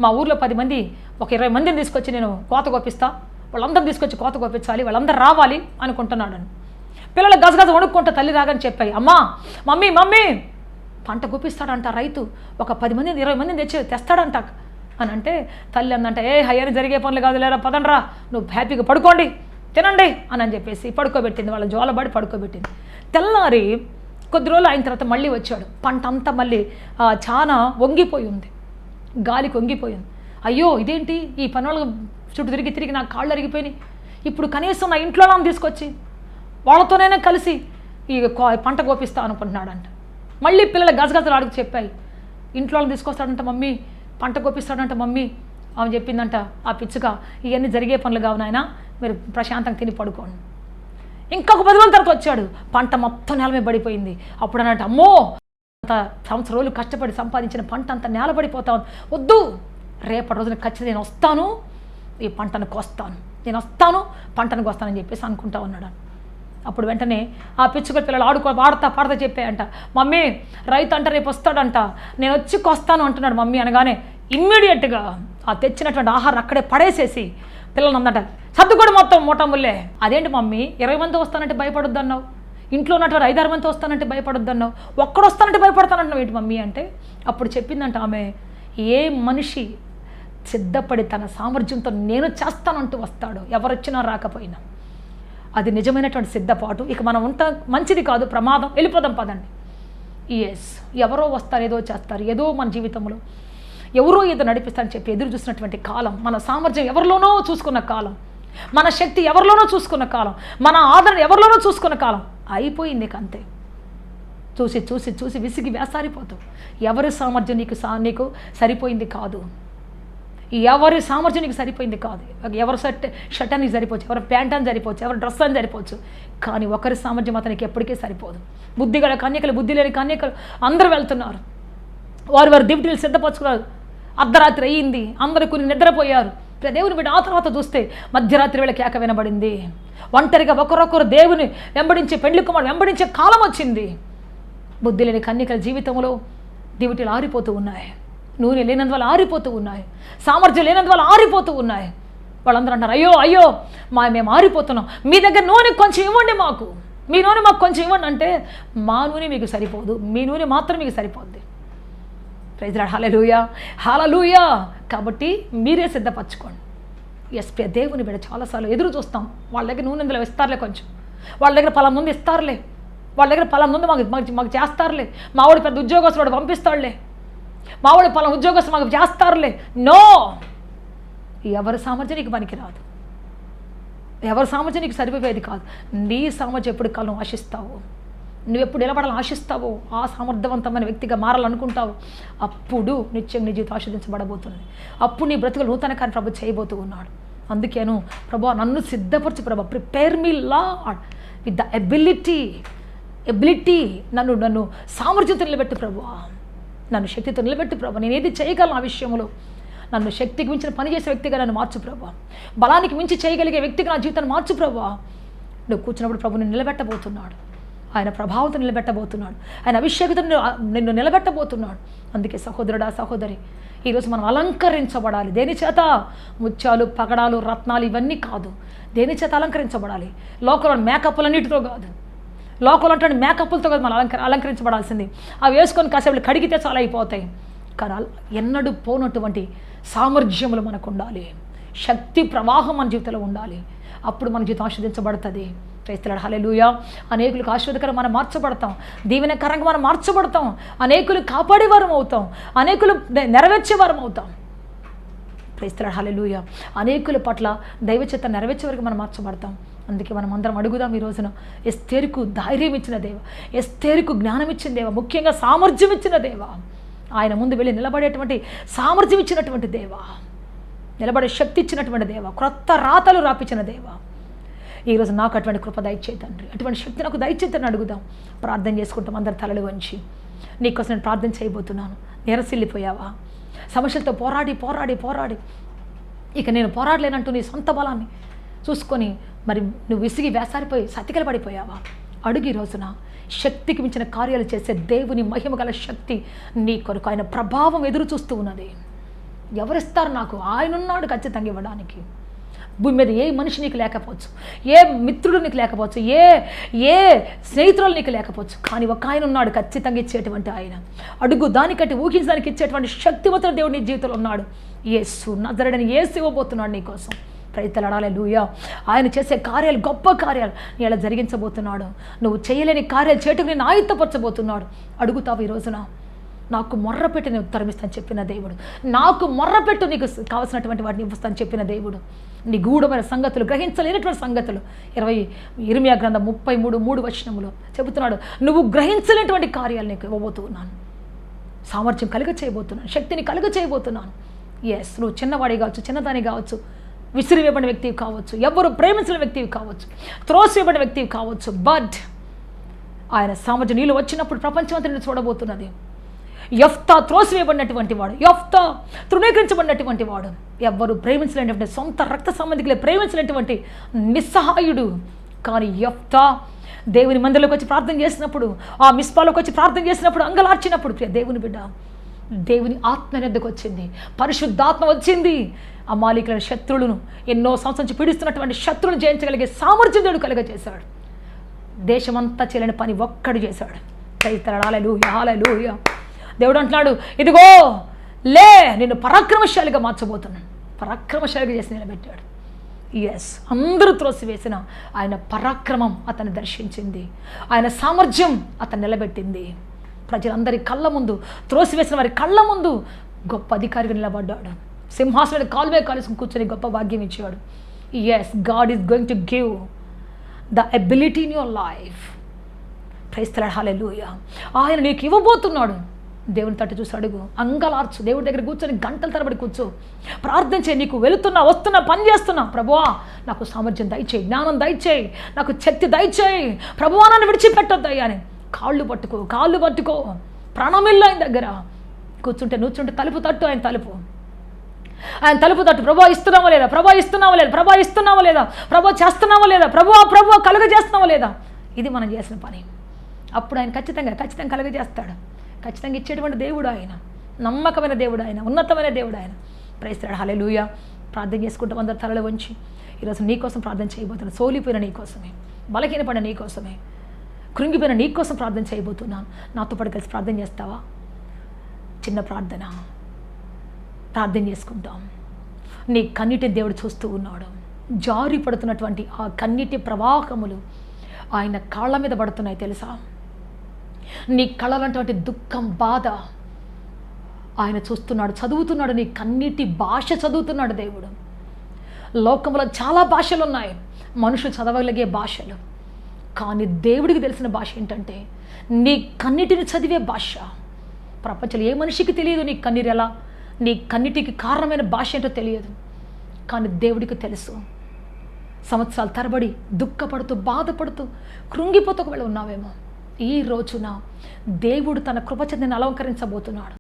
మా ఊర్లో 10 మంది, ఒక 20 మందిని తీసుకొచ్చి నేను కోత కోపిస్తా, వాళ్ళందరూ తీసుకొచ్చి కోత కోపించాలి, వాళ్ళందరూ రావాలి అనుకుంటున్నాడని. పిల్లలు గజగజ వణుక్కుంటా తల్లి రాగానే చెప్పాయి, అమ్మా మమ్మీ మమ్మీ పంట కోపిస్తాడంట రైతు, ఒక 10 మందిని 20 మందిని తెస్తాడంట అని అంటే తల్లి అందంట, హయ్యని జరిగే పనులు కాదు లేరా, పదండ్రా, నువ్వు హ్యాపీగా పడుకోండి, తినండి అని చెప్పేసి పడుకోబెట్టింది. వాళ్ళ జోలబడి పడుకోబెట్టింది. తెల్లారి కొద్ది రోజులు అయిన తర్వాత మళ్ళీ వచ్చాడు. పంట అంతా మళ్ళీ చాలా వంగిపోయి ఉంది, గాలికి వంగిపోయింది. అయ్యో ఇదేంటి, ఈ పనులు చుట్టూ తిరిగి నా కాళ్ళు అరిగిపోయినాయి, ఇప్పుడు కనీసం నా ఇంట్లో తీసుకొచ్చి వాళ్ళతోనైనా కలిసి ఈ పంట కోపిస్తా అనుకుంటున్నాడంట. మళ్ళీ పిల్లల గజగజలు అడుగు చెప్పాయి, ఇంట్లో తీసుకొస్తాడంట మమ్మీ, పంట కోపిస్తాడంట మమ్మీ. ఆమె చెప్పిందంట, ఆ పిచ్చుక, ఇవన్నీ జరిగే పనులు కావు నాయనా, మీరు ప్రశాంతంగా తిని పడుకోండి. ఇంకొక 10 రోజుల తర్వాత వచ్చాడు, పంట మొత్తం నేల మీద పడిపోయింది. అప్పుడు అన్నట్టు, అమ్మో అంత సంవత్సరం రోజులు కష్టపడి సంపాదించిన పంట అంతా నేల పడిపోతా ఉంది, వద్దు, రేపటి రోజున ఖచ్చితంగా నేను వస్తాను, ఈ పంటను కోస్తాను, నేను వస్తాను, పంటను కోస్తానని చెప్పేసి అనుకుంటా ఉన్నాడు. అప్పుడు వెంటనే ఆ పిచ్చుక పిల్లలు ఆడుతా పాడతా చెప్పాయంట, మమ్మీ రైతు అంట రేపు వస్తాడంట, నేను వచ్చి కొస్తాను అంటున్నాడు మమ్మీ అనగానే ఇమ్మీడియట్గా ఆ తెచ్చినటువంటి ఆహారం అక్కడే పడేసేసి పిల్లలు అందట సర్దుకోడు మొత్తం మూటముల్లే. అదేంటి మమ్మీ 20 మంది వస్తానంటే భయపడొద్దు అన్నావు, ఇంట్లో ఉన్నటువంటి 5-6 మంది వస్తానంటే భయపడొద్దన్నావు, ఒక్కడు వస్తానంటే భయపడతానంటున్నావు ఏంటి మమ్మీ అంటే, అప్పుడు చెప్పిందంట ఆమె, ఏ మనిషి సిద్ధపడి తన సామర్థ్యంతో నేను చేస్తానంటూ వస్తాడో, ఎవరొచ్చినా రాకపోయినా, అది నిజమైనటువంటి సిద్ధపాటు. ఇక మనం ఉంటాం మంచిది కాదు, ప్రమాదం, వెళ్ళిపోదాం పదండి. ఎవరో వస్తారు, ఏదో చేస్తారు, ఏదో మన జీవితంలో ఎవరో ఏదో నడిపిస్తారని చెప్పి ఎదురు చూసినటువంటి కాలం, మన సామర్థ్యం ఎవరిలోనో చూసుకున్న కాలం, మన శక్తి ఎవరిలోనో చూసుకున్న కాలం, మన ఆదరణ ఎవరిలోనో చూసుకున్న కాలం అయిపోయింది. ఇక అంతే. చూసి చూసి చూసి విసిగి వేసారిపోతావు. ఎవరి సామర్థ్యం నీకు సరిపోయింది కాదు, ఎవరి సామర్థ్యం నీకు సరిపోయింది కాదు. ఎవరి షర్ట్ అని సరిపోవచ్చు, ఎవరి ప్యాంట్ అని సరిపోవచ్చు, ఎవరి డ్రెస్ అని సరిపోవచ్చు, కానీ ఒకరి సామర్థ్యం అతనికి ఎప్పటికీ సరిపోదు. బుద్ధిగల కన్యకలు, బుద్ధి లేని కన్యకలు అందరూ వెళ్తున్నారు, వారి డ్యూటీలు సిద్ధపరచుకున్నారు. అర్ధరాత్రి అయ్యింది, అందరూ కొన్ని నిద్రపోయారు. దేవుని బిడ్డ ఆ తర్వాత చూస్తే మధ్యరాత్రి వేళ కేక వినబడింది. ఒంటరిగా ఒకరొకరు దేవుని వెంబడించే, పెండ్లి కుమారుడు వెంబడించే కాలం వచ్చింది. బుద్ధి లేని కన్యకల జీవితంలో డ్యూటీలు ఆరిపోతూ ఉన్నాయి, నూనె లేనందువల్ల ఆరిపోతూ ఉన్నాయి, సామర్థ్యం లేనందువల్ల ఆరిపోతూ ఉన్నాయి. వాళ్ళందరూ అంటారు, అయ్యో అయ్యో మేము ఆరిపోతున్నాం, మీ దగ్గర నూనె కొంచెం ఇవ్వండి, మీ నూనె మాకు కొంచెం ఇవ్వండి అంటే, మా నూనె మీకు సరిపోదు, మీ నూనె మాత్రం మీకు సరిపోద్ది. ప్రైజ్ లార్డ్, హల్లెలూయా హల్లెలూయా. కాబట్టి మీరే సిద్ధపరచుకోండి. దేవుని బిడ్డ చాలాసార్లు ఎదురు చూస్తాం, వాళ్ళ దగ్గర నూనె ఇందులో ఇస్తారులే, కొంచెం వాళ్ళ దగ్గర పలానా ముందు ఇస్తారులే, వాళ్ళ దగ్గర పలానా ముందు మాకు చేస్తారులే, మావాడు పెద్ద ఉద్యోగస్తుడు పంపిస్తాడులే, మావాడు పలానా ఉద్యోగస్తుడు మాకు చేస్తారులే. నో, ఎవరి సామర్థ్యం నీకు పనికిరాదు, ఎవరి సామర్థ్యం నీకు సరిపోయేది కాదు. నీ సామర్థ్యం ఎప్పుడు కాలం ఆశిస్తావు, నువ్వు ఎప్పుడు నిలబడాలని ఆశిస్తావో, ఆ సమర్థవంతమైన వ్యక్తిగా మారాలనుకుంటావు, అప్పుడు నిత్యం నీ జీవితం ఆశీర్వదించబడబోతుంది. అప్పుడు నీ బ్రతుకులు నూతన కార్యం ప్రభు చేయబోతూ ఉన్నాడు. అందుకేను ప్రభు నన్ను సిద్ధపరచు ప్రభు, prepare me lord with the ability, నన్ను సామర్థ్యంతో నిలబెట్టు ప్రభు, నన్ను శక్తితో నిలబెట్టు ప్రభు. నేను ఏది చేయగలను ఆ విషయంలో, నన్ను శక్తికి మించిన పని చేసే వ్యక్తిగా నన్ను మార్చు ప్రభు, బలానికి మించి చేయగలిగే వ్యక్తిగా నా జీవితాన్ని మార్చు ప్రభు. నువ్వు కూర్చున్నప్పుడు ప్రభు నిన్ను నిలబెట్టబోతున్నాడు, ఆయన ప్రభావంతో నిలబెట్టబోతున్నాడు, ఆయన అభిషేకంతో నిన్ను నిలబెట్టబోతున్నాడు. అందుకే సహోదరుడా, సహోదరి, ఈరోజు మనం అలంకరించబడాలి. దేని చేత? ముత్యాలు, పగడాలు, రత్నాలు ఇవన్నీ కాదు. దేని చేత అలంకరించబడాలి? లోకంలో మేకప్లన్నిటితో కాదు, లోకంలో అంటే మేకప్లతో కాదు మనం అలంకరించబడాల్సింది. అవి వేసుకొని కాసేపు కడిగితే చాలా అయిపోతాయి. కానీ ఎన్నడూ పోనటువంటి సామర్థ్యములు మనకు ఉండాలి, శక్తి ప్రవాహం మన జీవితంలో ఉండాలి. అప్పుడు మన జీవితం ఆస్వాదించబడుతుంది. క్రైస్తవులారా, హల్లెలూయా. అనేకులకు ఆశీర్వాదకరం మనం మార్చబడతాం, దీవెనకరంగా మనం మార్చబడతాం, అనేకులు కాపాడేవారం అవుతాం, అనేకులు నెరవేర్చేవారం అవుతాం. క్రైస్తవులారా, హల్లెలూయా. అనేకుల పట్ల దైవ చిత్త నెరవేర్చే వరకు మనం మార్చబడతాం. అందుకే మనం అందరం అడుగుదాం ఈ రోజున, ఎస్తేరుకు ధైర్యం ఇచ్చిన దేవ, ఎస్తేరుకు జ్ఞానం ఇచ్చిన దేవ, ముఖ్యంగా సామర్థ్యం ఇచ్చిన దేవ, ఆయన ముందు వెళ్ళి నిలబడేటువంటి సామర్థ్యం ఇచ్చినటువంటి దేవ, నిలబడే శక్తి ఇచ్చినటువంటి దేవ, క్రొత్త రాతలు రాపించిన దేవ, ఈరోజు నాకు అటువంటి కృప దయచేయి తండ్రి, అటువంటి శక్తి నాకు దయచేద్దని అడుగుదాం. ప్రార్థన చేసుకుంటాం అందరి తలలు వంచి. నీకోసం నేను ప్రార్థన చేయబోతున్నాను. నిరసిల్లిపోయావా? సమస్యలతో పోరాడి పోరాడి పోరాడి ఇక నేను పోరాడలేనంటూ నీ సొంత బలాన్ని చూసుకొని మరి నువ్వు విసిగి వేసారిపోయి సతికలు పడిపోయావా? అడుగు ఈ రోజున. శక్తికి మించిన కార్యాలు చేసే దేవుని మహిమ గల శక్తి నీ కొరకు, ఆయన ప్రభావం ఎదురు చూస్తూ ఉన్నది. ఎవరిస్తారు నాకు? ఆయన ఉన్నాడు ఖచ్చితంగా ఇవ్వడానికి. భూమి మీద ఏ మనిషి నీకు లేకపోవచ్చు, ఏ మిత్రుడు నీకు లేకపోవచ్చు, ఏ స్నేహితులు నీకు లేకపోవచ్చు, కానీ ఒక ఆయన ఉన్నాడు ఖచ్చితంగా ఇచ్చేటువంటి ఆయన. అడుగు, దానికంటే ఊహించడానికి ఇచ్చేటువంటి శక్తివంతుడు దేవుడు నీ జీవితంలో ఉన్నాడు. యేసు నజరేయుడైన యేసు ఇవ్వబోతున్నాడు నీకోసం. ప్రయత్నాలు, హల్లెలూయా. ఆయన చేసే కార్యాలు, గొప్ప కార్యాలు నీ ఇలా జరిగించబోతున్నాడు. నువ్వు చేయలేని కార్యాలు చేయటకు నేను ఆయుత్తపరచబోతున్నాడు. అడుగుతావు ఈ రోజున. నాకు మొర్రపెట్టి నేను ఉత్తరమిస్తాను చెప్పిన దేవుడు, నాకు మొర్రపెట్టు నీకు కావాల్సినటువంటి వాటిని ఇవ్వస్తాను చెప్పిన దేవుడు. నీ గూఢమైన సంగతులు, గ్రహించలేనటువంటి సంగతులు ఇర్మియా గ్రంథం 33:3 చెబుతున్నాడు. నువ్వు గ్రహించలేనటువంటి కార్యాలు నీకు ఇవ్వబోతున్నాను, సామర్థ్యం కలుగ చేయబోతున్నాను, శక్తిని కలుగ చేయబోతున్నాను. నువ్వు చిన్నవాడి కావచ్చు, చిన్నదాని కావచ్చు, విసిరివేయబడిన వ్యక్తివి కావచ్చు, ఎవరు ప్రేమించిన వ్యక్తివి కావచ్చు, త్రోసివేయబడిన వ్యక్తివి కావచ్చు, బట్ ఆయన సామర్థ్యం నీళ్ళు వచ్చినప్పుడు ప్రపంచమంతా నిన్ను చూడబోతున్నది. యెఫ్తా త్రోసివేయబడినటువంటి వాడు, యెఫ్తా తృణీకరించబడినటువంటి వాడు, ఎవ్వరు ప్రేమించలేనటువంటి, సొంత రక్త సంబంధికులే ప్రేమించినటువంటి నిస్సహాయుడు. కానీ యెఫ్తా దేవుని మందిరంలోకి వచ్చి ప్రార్థన చేసినప్పుడు, ఆ మిస్పాలోకి వచ్చి ప్రార్థన చేసినప్పుడు, అంగలార్చినప్పుడు, దేవుని బిడ్డ, దేవుని ఆత్మ ఎద్దకు వచ్చింది, పరిశుద్ధాత్మ వచ్చింది. అమాలీకులైన శత్రువులను, ఎన్నో సంవత్సరం నుంచి పీడిస్తున్నటువంటి శత్రువులను జయించగలిగే సామర్థ్యం దేవుడు కలుగజేశాడు. దేశమంతా చేయలేని పని ఒక్కడు చేశాడు. హల్లెలూయా, హల్లెలూయా. దేవుడు అంటున్నాడు, ఇదిగో లే, నిన్ను పరాక్రమశాలిగా మార్చబోతున్నాను. పరాక్రమశాలిగా చేసి నిలబెట్టాడు. ఎస్, అందరూ త్రోసివేసిన ఆయన పరాక్రమం అతన్ని దర్శించింది. ఆయన సామర్థ్యం అతను నిలబెట్టింది. ప్రజలందరి కళ్ళ ముందు, త్రోసివేసిన వారి కళ్ళ ముందు గొప్ప అధికారిగా నిలబడ్డాడు. సింహాసనం కాలువే కాలుసుకుని కూర్చొని గొప్ప భాగ్యం ఇచ్చాడు. Yes, god is going to give the ability in your life. Praise the lord, hallelujah. ఆయన నీకు ఇవ్వబోతున్నాడు. దేవుని తట్టు చూసి అడుగు, అంగలార్చు, దేవుడి దగ్గర కూర్చొని గంటల తరబడి కూర్చో, ప్రార్థన చేయి. నీకు వెళుతున్నా, వస్తున్నా, పని చేస్తున్నా, ప్రభువా నాకు సామర్థ్యం దయచేయి, జ్ఞానం దయచేయి, నాకు శక్తి దయచేయి, ప్రభువా నన్ను విడిచిపెట్టొద్దయ్యా అని కాళ్ళు పట్టుకో. ప్రాణమిల్లు ఆయన దగ్గర కూర్చుంటే తలుపు తట్టు, ఆయన తలుపు తట్టు. ప్రభా ఇస్తున్నావా లేదా, ప్రభా చేస్తున్నావా లేదా, ప్రభా కలుగజేస్తున్నావా లేదా. ఇది మనం చేసిన పని. అప్పుడు ఆయన ఖచ్చితంగా కలుగజేస్తాడు. ఖచ్చితంగా ఇచ్చేటువంటి దేవుడు ఆయన, నమ్మకమైన దేవుడు ఆయన, ఉన్నతమైన దేవుడు ఆయన. ప్రైజ్ ది లార్డ్, హల్లెలూయా. ప్రార్థన చేసుకుంటాం అందరు తలలు వంచి. ఈరోజు నీ కోసం ప్రార్థన చేయబోతున్నాను. సోలిపోయిన నీ కోసమే, బలహీనపడిన నీ కోసమే, కృంగిపోయిన నీ కోసం ప్రార్థన చేయబోతున్నాను. నాతో పాటు కలిసి ప్రార్థన చేస్తావా? చిన్న ప్రార్థన చేసుకుంటాం. నీ కన్నీటిని దేవుడు చూస్తూ ఉన్నాడు. జారి పడుతున్నటువంటి ఆ కన్నీటి ప్రవాహములు ఆయన కాళ్ళ మీద పడుతున్నాయి తెలుసా. నీ కళ్ళలాంటి దుఃఖం, బాధ ఆయన చూస్తున్నాడు, చదువుతున్నాడు. నీ కన్నీటి భాష చదువుతున్నాడు దేవుడు. లోకంలో చాలా భాషలు ఉన్నాయి, మనుషులు చదవగలిగే భాషలు. కానీ దేవుడికి తెలిసిన భాష ఏంటంటే నీ కన్నీటిని చదివే భాష. ప్రపంచంలో ఏ మనిషికి తెలియదు నీ కన్నీరు ఎలా, నీ కన్నీటికి కారణమైన భాష ఏంటో తెలియదు. కానీ దేవుడికి తెలుసు. సంవత్సరాల తరబడి దుఃఖపడుతూ, బాధపడుతూ, కృంగిపోతూ ఒకవేళ ఉన్నావేమో, ఈ రోజున దేవుడు తన కృపచందని అలంకరించబోతున్నాడు.